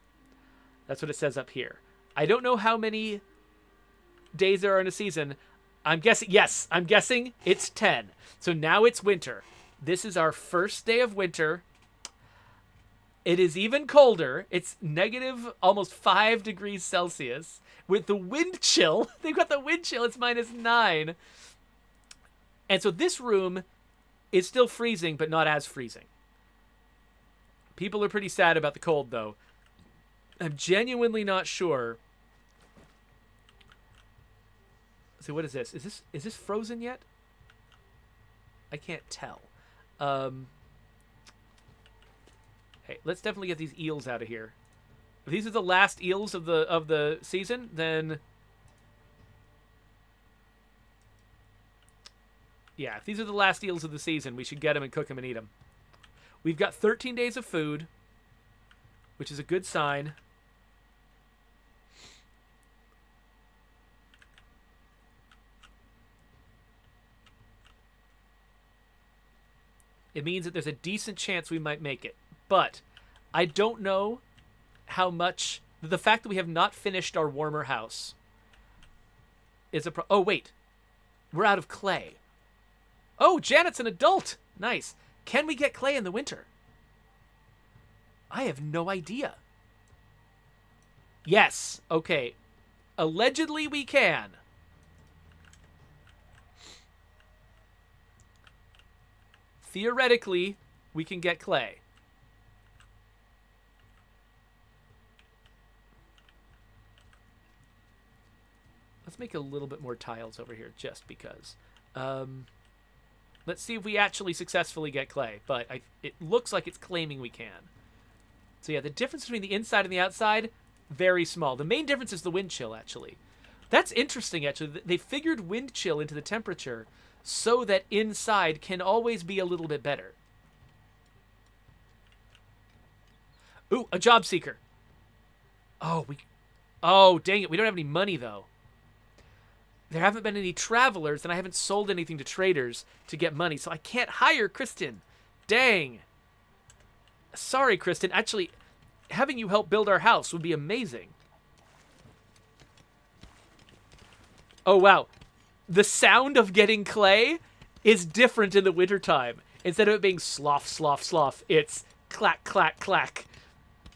That's what it says up here. I don't know how many days there are in a season. I'm guessing... Yes, I'm guessing it's 10. So now it's winter. This is our first day of winter. It is even colder. It's negative almost 5 degrees Celsius. With the wind chill. They've got the wind chill. It's -9. And so this room is still freezing, but not as freezing. People are pretty sad about the cold, though. I'm genuinely not sure. So what is this? Is this frozen yet? I can't tell. Hey, let's definitely get these eels out of here. If these are the last eels of the season, then yeah, if these are the last eels of the season, we should get them and cook them and eat them. We've got 13 days of food, which is a good sign. It means that there's a decent chance we might make it. But I don't know how much... The fact that we have not finished our warmer house is a oh, wait. We're out of clay. Oh, Janet's an adult. Nice. Can we get clay in the winter? I have no idea. Yes. Okay. Allegedly, we can. Theoretically, we can get clay. Let's make a little bit more tiles over here just because. Let's see if we actually successfully get clay, but it looks like it's claiming we can. So yeah, the difference between the inside and the outside, very small. The main difference is the wind chill, actually. That's interesting, actually. They figured wind chill into the temperature so that inside can always be a little bit better. Ooh, a job seeker. Oh, dang it. We don't have any money, though. There haven't been any travelers, and I haven't sold anything to traders to get money, so I can't hire Kristen. Dang. Sorry, Kristen. Actually, having you help build our house would be amazing. Oh, wow. The sound of getting clay is different in the wintertime. Instead of it being slough, slough, slough, it's clack, clack, clack.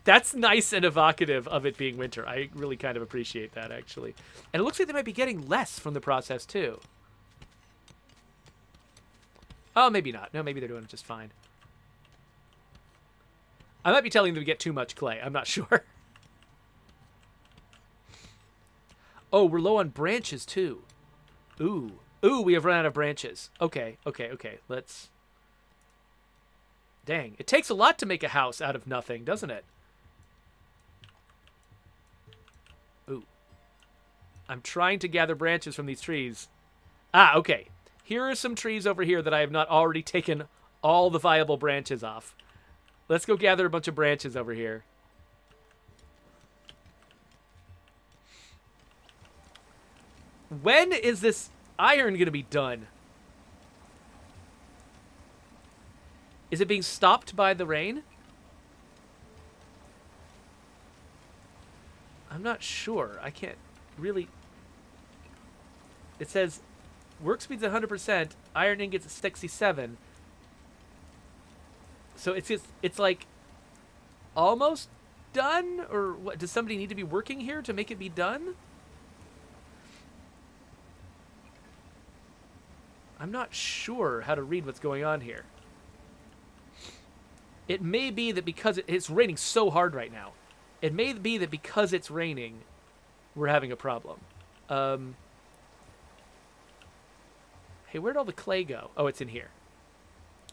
That's nice and evocative of it being winter. I really kind of appreciate that, actually. And it looks like they might be getting less from the process, too. Oh, maybe not. No, maybe they're doing it just fine. I might be telling them to get too much clay. I'm not sure. Oh, we're low on branches, too. Ooh. Ooh, we have run out of branches. Okay, okay, okay. Let's... Dang. It takes a lot to make a house out of nothing, doesn't it? Ooh. I'm trying to gather branches from these trees. Ah, okay. Here are some trees over here that I have not already taken all the viable branches off. Let's go gather a bunch of branches over here. When is this iron going to be done? Is it being stopped by the rain? I'm not sure. I can't really... It says work speed's 100%, iron ingots at 67. So it's like almost done? Or what? Does somebody need to be working here to make it be done? I'm not sure how to read what's going on here. It may be that because it's raining so hard right now. It may be that because it's raining, we're having a problem. Hey, where'd all the clay go? Oh, it's in here.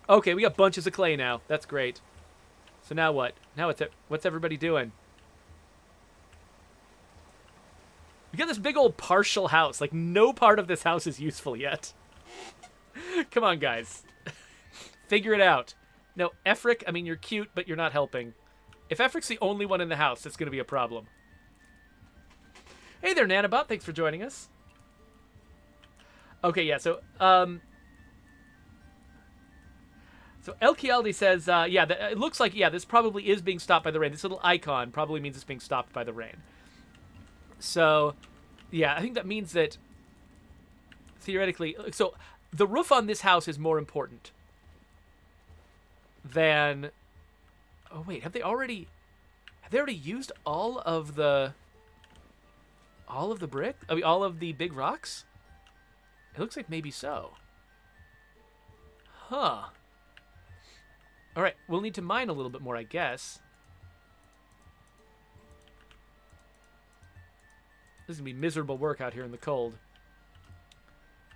Okay, we got bunches of clay now. That's great. So now what? Now what's everybody doing? We got this big old partial house. Like, no part of this house is useful yet. Come on, guys. Figure it out. No, Efric, I mean, you're cute, but you're not helping. If Efric's the only one in the house, it's going to be a problem. Hey there, Nanobot. Thanks for joining us. Okay, yeah, so El Kialdi says, yeah, it looks like, yeah, this probably is being stopped by the rain. This little icon probably means it's being stopped by the rain. So, yeah, I think that means that theoretically, so the roof on this house is more important than, oh wait, have they already used all of the brick? I mean, all of the big rocks? It looks like maybe so. Huh. All right, we'll need to mine a little bit more, I guess. This is going to be miserable work out here in the cold.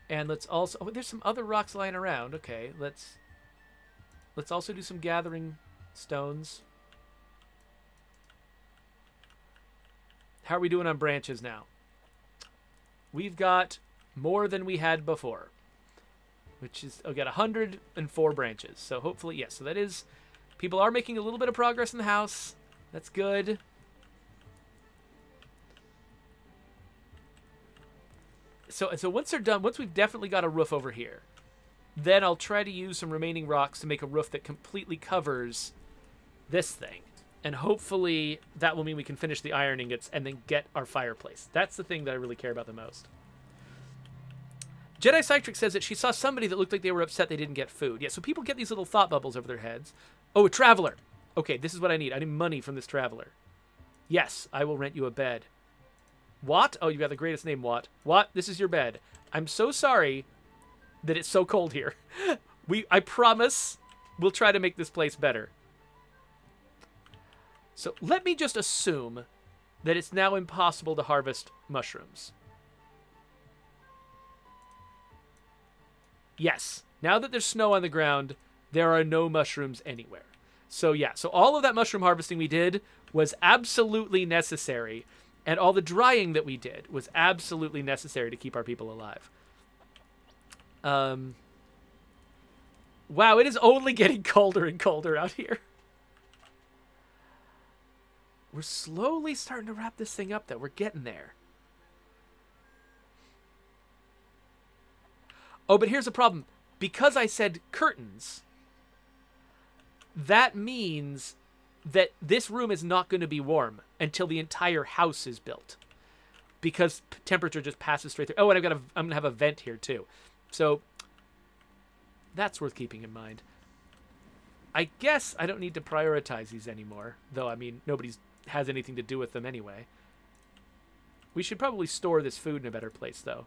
And let's also... Oh, there's some other rocks lying around. Okay, let's also do some gathering stones. How are we doing on branches now? We've got more than we had before. Which is... Oh, got 104 branches. So hopefully... Yes, so that is... People are making a little bit of progress in the house. That's good. So once they're done, once we've definitely got a roof over here, Then I'll try to use some remaining rocks to make a roof that completely covers this thing. And hopefully that will mean we can finish the iron ingots and then get our fireplace. That's the thing that I really care about the most. Jedi Cytric says that she saw somebody that looked like they were upset they didn't get food. Yeah, so people get these little thought bubbles over their heads. Oh, a traveler. Okay, this is what I need. I need money from this traveler. Yes, I will rent you a bed. Watt? Oh, you got the greatest name, Watt. Watt, this is your bed. I'm so sorry that it's so cold here. I promise we'll try to make this place better. So let me just assume that it's now impossible to harvest mushrooms. Yes, now that there's snow on the ground, there are no mushrooms anywhere. So yeah, so all of that mushroom harvesting we did was absolutely necessary, and all the drying that we did was absolutely necessary to keep our people alive. Wow, it is only getting colder and colder out here. We're slowly starting to wrap this thing up, though. We're getting there. Oh, but here's the problem. Because I said curtains, that means that this room is not going to be warm until the entire house is built. Because temperature just passes straight through. Oh, and I'm going to have a vent here, too. So that's worth keeping in mind. I guess I don't need to prioritize these anymore. Though, I mean, nobody has anything to do with them anyway. We should probably store this food in a better place, though.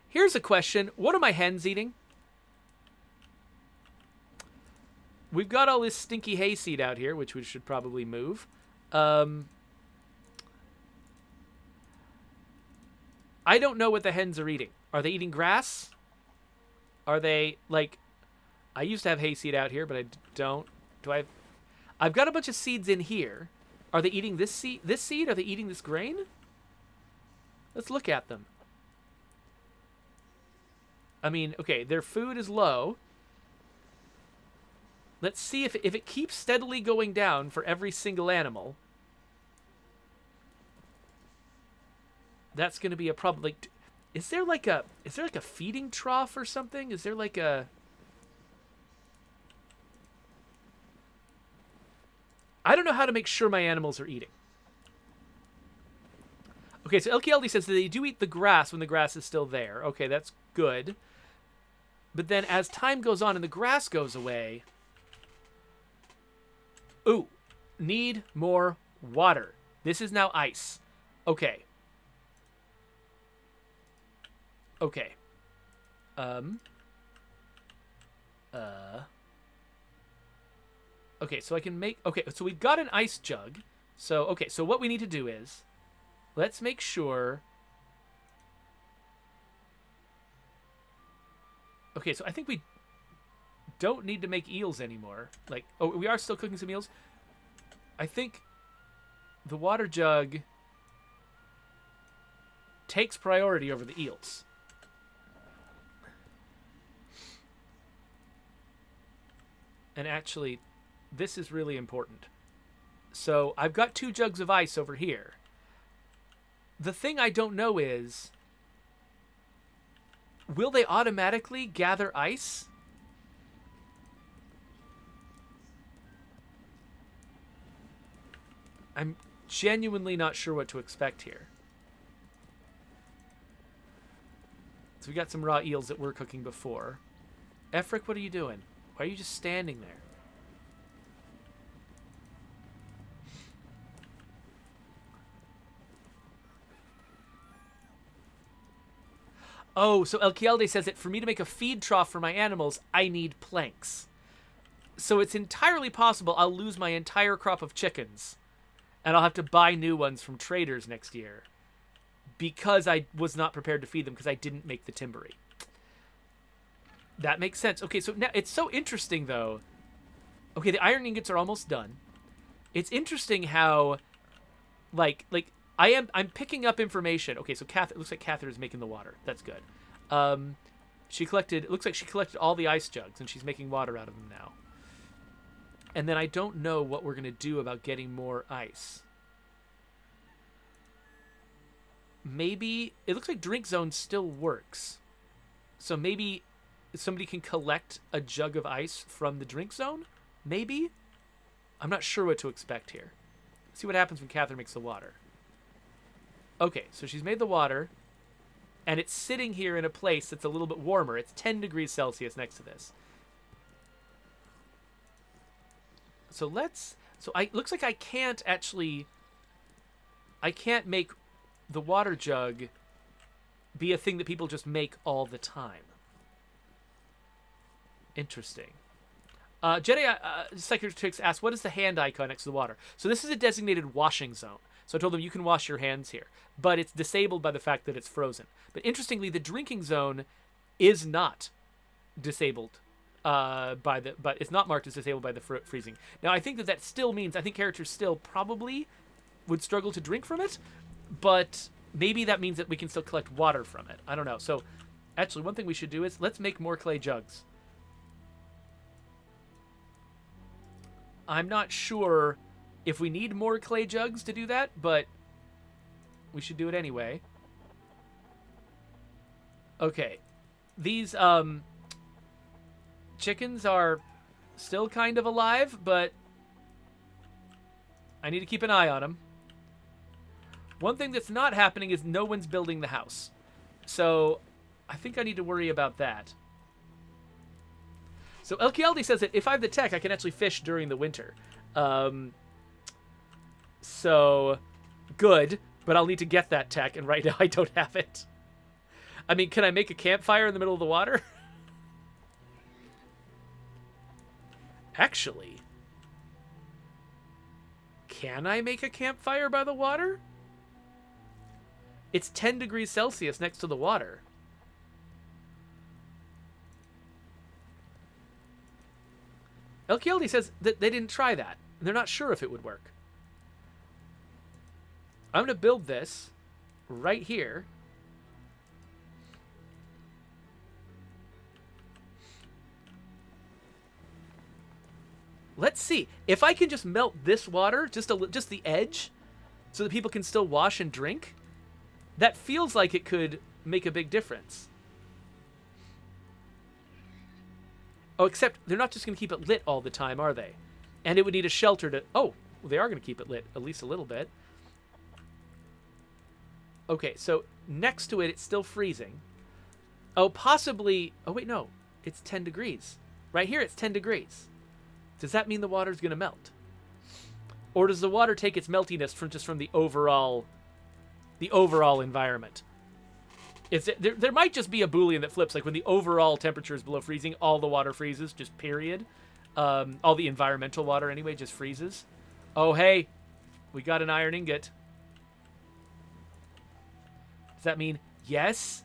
Here's a question. What are my hens eating? We've got all this stinky hayseed out here, which we should probably move. I don't know what the hens are eating. Are they eating grass? Are they, like... I used to have hayseed out here, but I don't. Do I have... I've got a bunch of seeds in here. Are they eating this seed? This seed? Are they eating this grain? Let's look at them. I mean, okay, their food is low. Let's see if it keeps steadily going down for every single animal. That's going to be a problem. Like, is there like a feeding trough or something? Is there like a... I don't know how to make sure my animals are eating. Okay, so LKLD says that they do eat the grass when the grass is still there. Okay, that's good. But then as time goes on and the grass goes away... Ooh, need more water. This is now ice. Okay. Okay. Okay, so I can make... Okay, so we've got an ice jug. So, okay, so what we need to do is... Let's make sure... Okay, so I think we don't need to make eels anymore. Like, oh, we are still cooking some eels. I think the water jug takes priority over the eels. And actually, this is really important. So I've got 2 jugs of ice over here. The thing I don't know is, will they automatically gather ice? I'm genuinely not sure what to expect here. So we got some raw eels that we're cooking before. Efric, what are you doing? Why are you just standing there? Oh, so Elkielde says that for me to make a feed trough for my animals, I need planks. So it's entirely possible I'll lose my entire crop of chickens, and I'll have to buy new ones from traders next year, because I was not prepared to feed them because I didn't make the timbery. That makes sense. Okay, so now it's so interesting, though. Okay, the iron ingots are almost done. It's interesting how, like I'm picking up information. Okay, so it looks like Catherine is making the water. That's good. It looks like she collected all the ice jugs, and she's making water out of them now. And then I don't know what we're going to do about getting more ice. Maybe, it looks like Drink Zone still works. So maybe somebody can collect a jug of ice from the drink zone? Maybe? I'm not sure what to expect here. Let's see what happens when Catherine makes the water. Okay, so she's made the water, and it's sitting here in a place that's a little bit warmer. It's 10 degrees Celsius next to this. So looks like I can't make the water jug be a thing that people just make all the time. Interesting. Jedi Psychiatrix asks, what is the hand icon next to the water? So this is a designated washing zone. So I told them you can wash your hands here. But it's disabled by the fact that it's frozen. But interestingly, the drinking zone is not disabled but it's not marked as disabled by the freezing. Now, I think that still means, I think characters still probably would struggle to drink from it, but maybe that means that we can still collect water from it. I don't know. So actually, one thing we should do is let's make more clay jugs. I'm not sure if we need more clay jugs to do that, but we should do it anyway. Okay. These chickens are still kind of alive, but I need to keep an eye on them. One thing that's not happening is no one's building the house. So I think I need to worry about that. So Elkialdi says that if I have the tech, I can actually fish during the winter. So good, but I'll need to get that tech, and right now I don't have it. I mean, can I make a campfire in the middle of the water? Actually, can I make a campfire by the water? It's 10 degrees Celsius next to the water. Elkialdi says that they didn't try that. They're not sure if it would work. I'm going to build this right here. Let's see. If I can just melt this water, just the edge, so that people can still wash and drink, that feels like it could make a big difference. Oh, except they're not just going to keep it lit all the time, are they? And it would need a shelter to... Oh, well, they are going to keep it lit, at least a little bit. Okay, so next to it, it's still freezing. Oh, possibly... Oh, wait, no. It's 10 degrees. Right here, it's 10 degrees. Does that mean the water's going to melt? Or does the water take its meltiness from the overall environment? There might just be a Boolean that flips, like when the overall temperature is below freezing, all the water freezes, just period. All the environmental water, anyway, just freezes. Oh, hey, we got an iron ingot. Does that mean yes?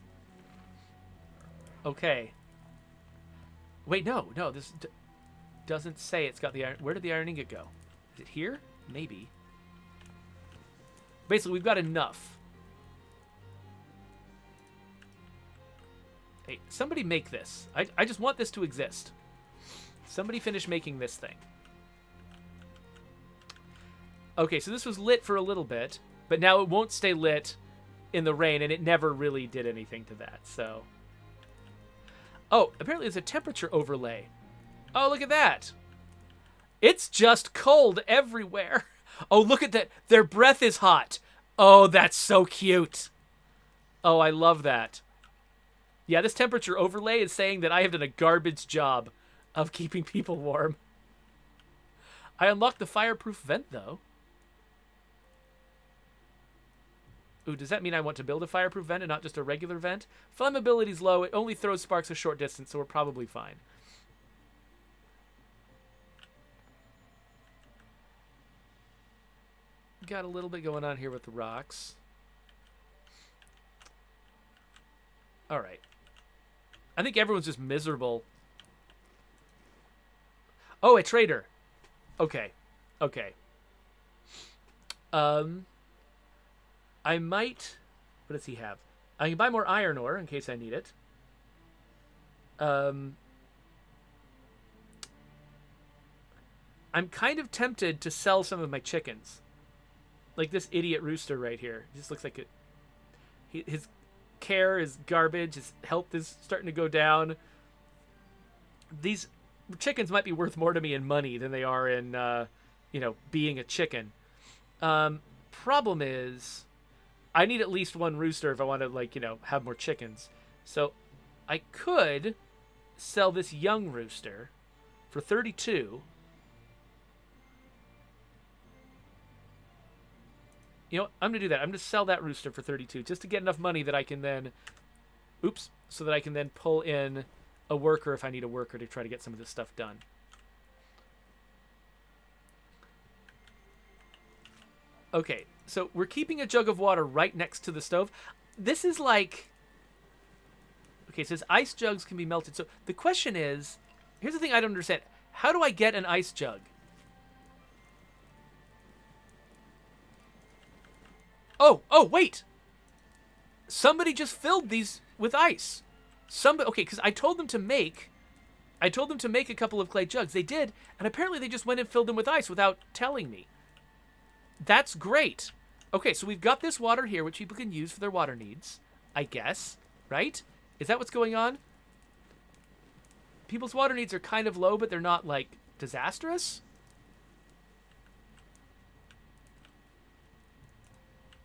Okay. Wait, no, this doesn't say it's got the iron. Where did the iron ingot go? Is it here? Maybe. Basically, we've got enough. Hey, somebody make this. I just want this to exist. Somebody finish making this thing. Okay, so this was lit for a little bit, but now it won't stay lit in the rain, and it never really did anything to that, so... Oh, apparently there's a temperature overlay. Oh, look at that. It's just cold everywhere. Oh, look at that. Their breath is hot. Oh, that's so cute. Oh, I love that. Yeah, this temperature overlay is saying that I have done a garbage job of keeping people warm. I unlocked the fireproof vent, though. Ooh, does that mean I want to build a fireproof vent and not just a regular vent? Flammability's low. It only throws sparks a short distance, so we're probably fine. Got a little bit going on here with the rocks. All right. I think everyone's just miserable. Oh, a trader. Okay. Okay. I might... What does he have? I can buy more iron ore in case I need it. I'm kind of tempted to sell some of my chickens. Like this idiot rooster right here. He just looks like it. His care is garbage. His health is starting to go down. These chickens might be worth more to me in money than they are in, being a chicken. Problem is, I need at least one rooster if I want to, have more chickens. So I could sell this young rooster for 32. You know, I'm going to do that. I'm going to sell that rooster for 32 just to get enough money that I can then, so that I can then pull in a worker if I need a worker to try to get some of this stuff done. Okay, so we're keeping a jug of water right next to the stove. This is like... Okay, it says ice jugs can be melted. So the question is, here's the thing I don't understand. How do I get an ice jug? Oh, wait! Somebody just filled these with ice. Okay, because I told them to make a couple of clay jugs. They did, and apparently they just went and filled them with ice without telling me. That's great. Okay, so we've got this water here, which people can use for their water needs, I guess, right? Is that what's going on? People's water needs are kind of low, but they're not, like, disastrous.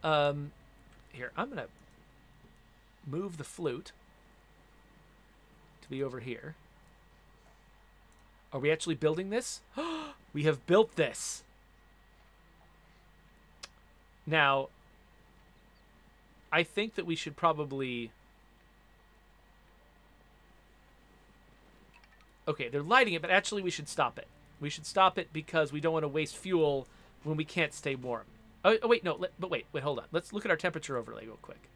Here, I'm gonna move the flute to be over here. Are we actually building this? We have built this. Now, I think that we should probably... Okay, they're lighting it, but actually we should stop it. We should stop it because we don't want to waste fuel when we can't stay warm. Oh wait, no, wait, hold on. Let's look at our temperature overlay real quick.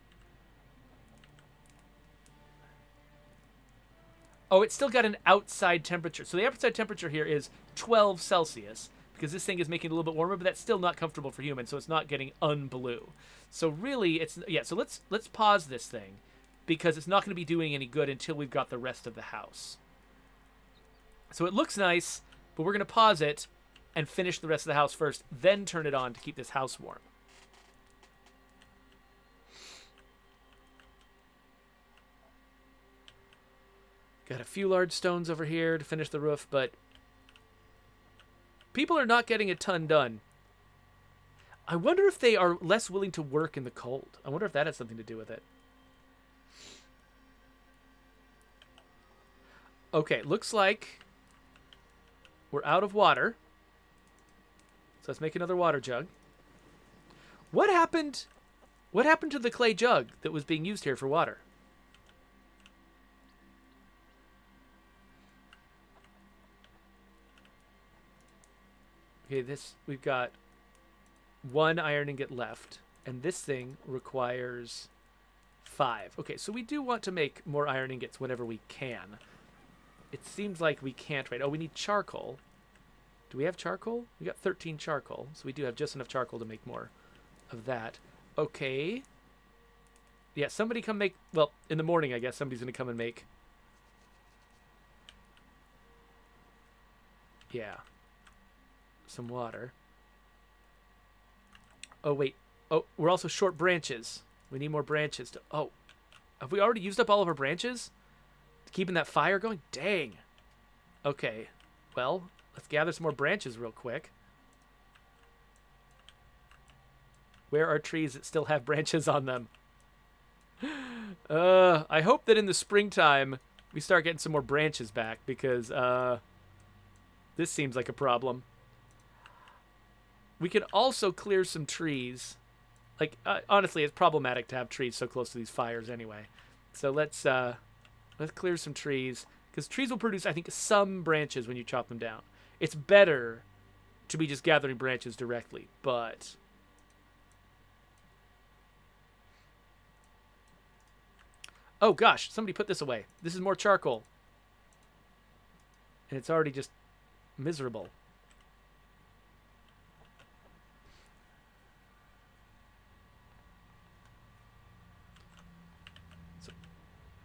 Oh, it's still got an outside temperature. So the outside temperature here is 12 Celsius because this thing is making it a little bit warmer, but that's still not comfortable for humans, so it's not getting unblue. So really, so let's pause this thing because it's not going to be doing any good until we've got the rest of the house. So it looks nice, but we're going to pause it and finish the rest of the house first, then turn it on to keep this house warm. Got a few large stones over here to finish the roof, but people are not getting a ton done. I wonder if they are less willing to work in the cold. I wonder if that has something to do with it. Okay, looks like we're out of water. So let's make another water jug. What happened to the clay jug that was being used here for water? Okay, we've got one iron ingot left, and this thing requires 5. Okay, so we do want to make more iron ingots whenever we can. It seems like we can't right. Oh, we need charcoal. Do we have charcoal? We got 13 charcoal, so we do have just enough charcoal to make more of that. Okay. Yeah, somebody come make... Well, in the morning, I guess, somebody's going to come and make... Yeah. Some water. Oh, wait. Oh, we're also short branches. We need more branches to... Oh. Have we already used up all of our branches? Keeping that fire going? Dang. Okay. Well, let's gather some more branches real quick. Where are trees that still have branches on them? I hope that in the springtime we start getting some more branches back because this seems like a problem. We could also clear some trees. Like, honestly, it's problematic to have trees so close to these fires anyway. So let's clear some trees because trees will produce, I think, some branches when you chop them down. It's better to be just gathering branches directly, but... Oh, gosh, somebody put this away. This is more charcoal. And it's already just miserable.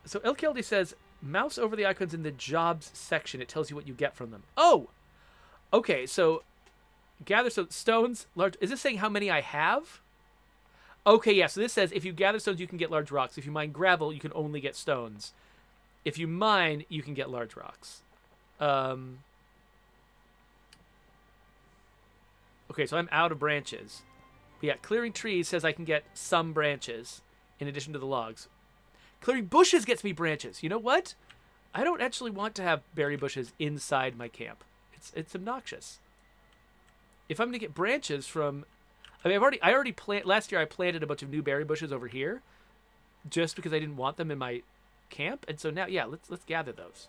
So LKLD says, mouse over the icons in the jobs section. It tells you what you get from them. Oh! Okay, so gather stones, large... Is this saying how many I have? Okay, yeah, so this says if you gather stones, you can get large rocks. If you mine gravel, you can only get stones. If you mine, you can get large rocks. Okay, so I'm out of branches. But yeah, clearing trees says I can get some branches in addition to the logs. Clearing bushes gets me branches. You know what? I don't actually want to have berry bushes inside my camp. It's obnoxious. If I'm gonna get branches from, I mean, I already plant. Last year I planted a bunch of new berry bushes over here, just because I didn't want them in my camp, and so now, yeah, let's gather those.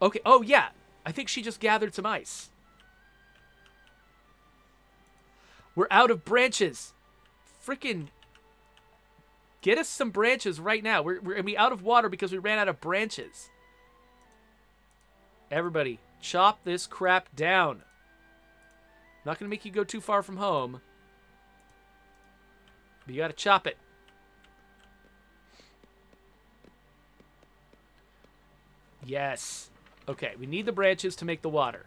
Okay. Oh yeah, I think she just gathered some ice. We're out of branches. Frickin' get us some branches right now. We're gonna be out of water because we ran out of branches. Everybody, chop this crap down. I'm not gonna make you go too far from home, but you gotta chop it. Yes. Okay, we need the branches to make the water.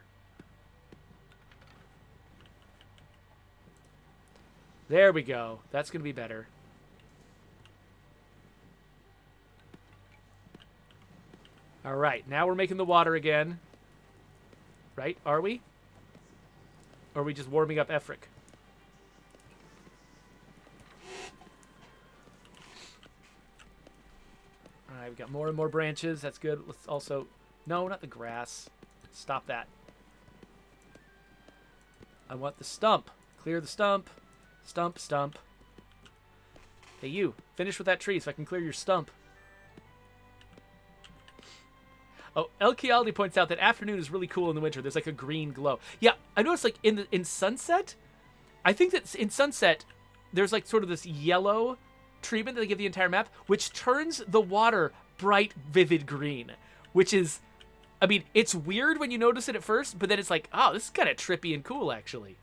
There we go. That's gonna be better. All right, now we're making the water again. Right? Are we? Or are we just warming up Efric? All right, we got more and more branches. That's good. Let's also... No, not the grass. Stop that. I want the stump. Clear the stump. Stump, stump. Hey, you. Finish with that tree so I can clear your stump. Oh, El Chialdi points out that afternoon is really cool in the winter. There's like a green glow. Yeah, I noticed like in sunset, I think that in sunset, there's like sort of this yellow treatment that they give the entire map, which turns the water bright, vivid green, which is, I mean, it's weird when you notice it at first, but then it's like, oh, this is kind of trippy and cool, actually.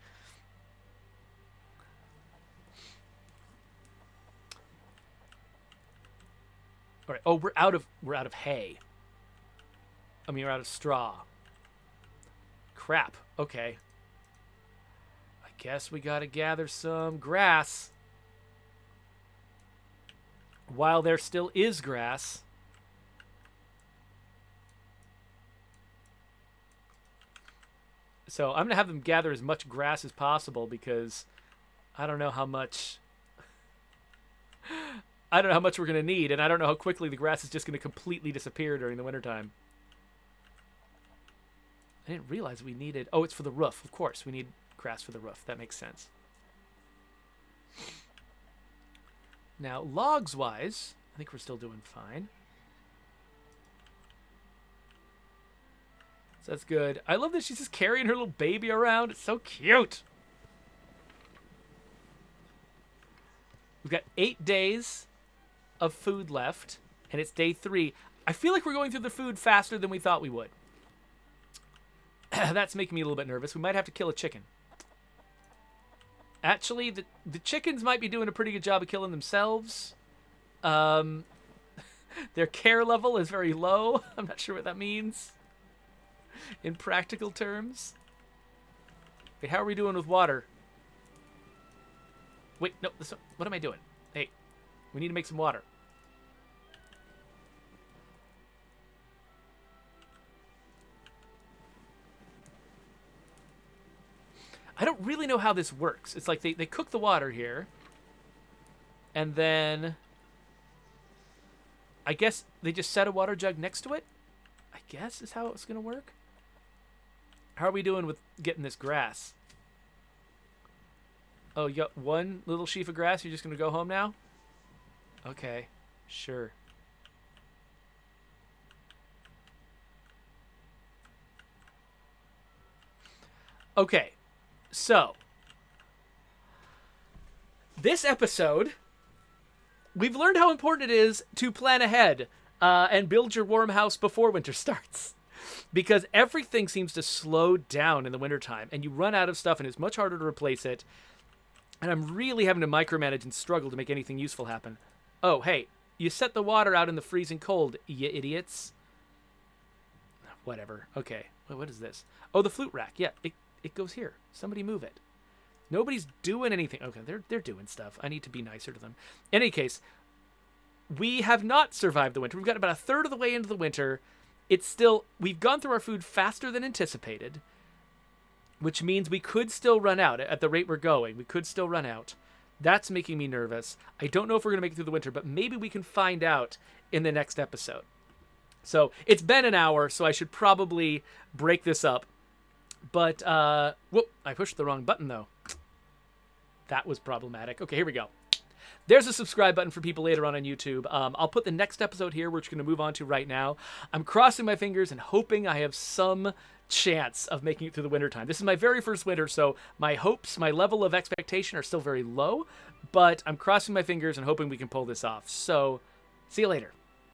All right. Oh, we're out of hay. I mean, we're out of straw. Crap. Okay. I guess we gotta gather some grass. While there still is grass. So I'm gonna have them gather as much grass as possible because I don't know how much... I don't know how much we're gonna need, and I don't know how quickly the grass is just gonna completely disappear during the wintertime. I didn't realize we needed... Oh, it's for the roof. Of course, we need grass for the roof. That makes sense. Now, logs-wise, I think we're still doing fine. So that's good. I love that she's just carrying her little baby around. It's so cute. We've got 8 days of food left, and it's day 3. I feel like we're going through the food faster than we thought we would. That's making me a little bit nervous. We might have to kill a chicken. Actually, the chickens might be doing a pretty good job of killing themselves. Their care level is very low. I'm not sure what that means in practical terms. Wait, how are we doing with water? Wait, no. What am I doing? Hey, we need to make some water. I don't really know how this works. It's like they cook the water here. And then I guess they just set a water jug next to it. I guess is how it's going to work. How are we doing with getting this grass? Oh, you got one little sheaf of grass? You're just going to go home now? Okay, sure. Okay. So, this episode, we've learned how important it is to plan ahead and build your warm house before winter starts. Because everything seems to slow down in the wintertime, and you run out of stuff, and it's much harder to replace it. And I'm really having to micromanage and struggle to make anything useful happen. Oh, hey, you set the water out in the freezing cold, you idiots. Whatever. Okay. What is this? Oh, the flute rack. Yeah, it goes here. Somebody move it. Nobody's doing anything. Okay, they're doing stuff. I need to be nicer to them. In any case, we have not survived the winter. We've got about a third of the way into the winter. It's still, we've gone through our food faster than anticipated, which means we could still run out at the rate we're going. We could still run out. That's making me nervous. I don't know if we're going to make it through the winter, but maybe we can find out in the next episode. So it's been an hour, so I should probably break this up. But, whoop, I pushed the wrong button, though. That was problematic. Okay, here we go. There's a subscribe button for people later on YouTube. I'll put the next episode here, which we're going to move on to right now. I'm crossing my fingers and hoping I have some chance of making it through the wintertime. This is my very first winter, so my hopes, my level of expectation are still very low, but I'm crossing my fingers and hoping we can pull this off. So, see you later.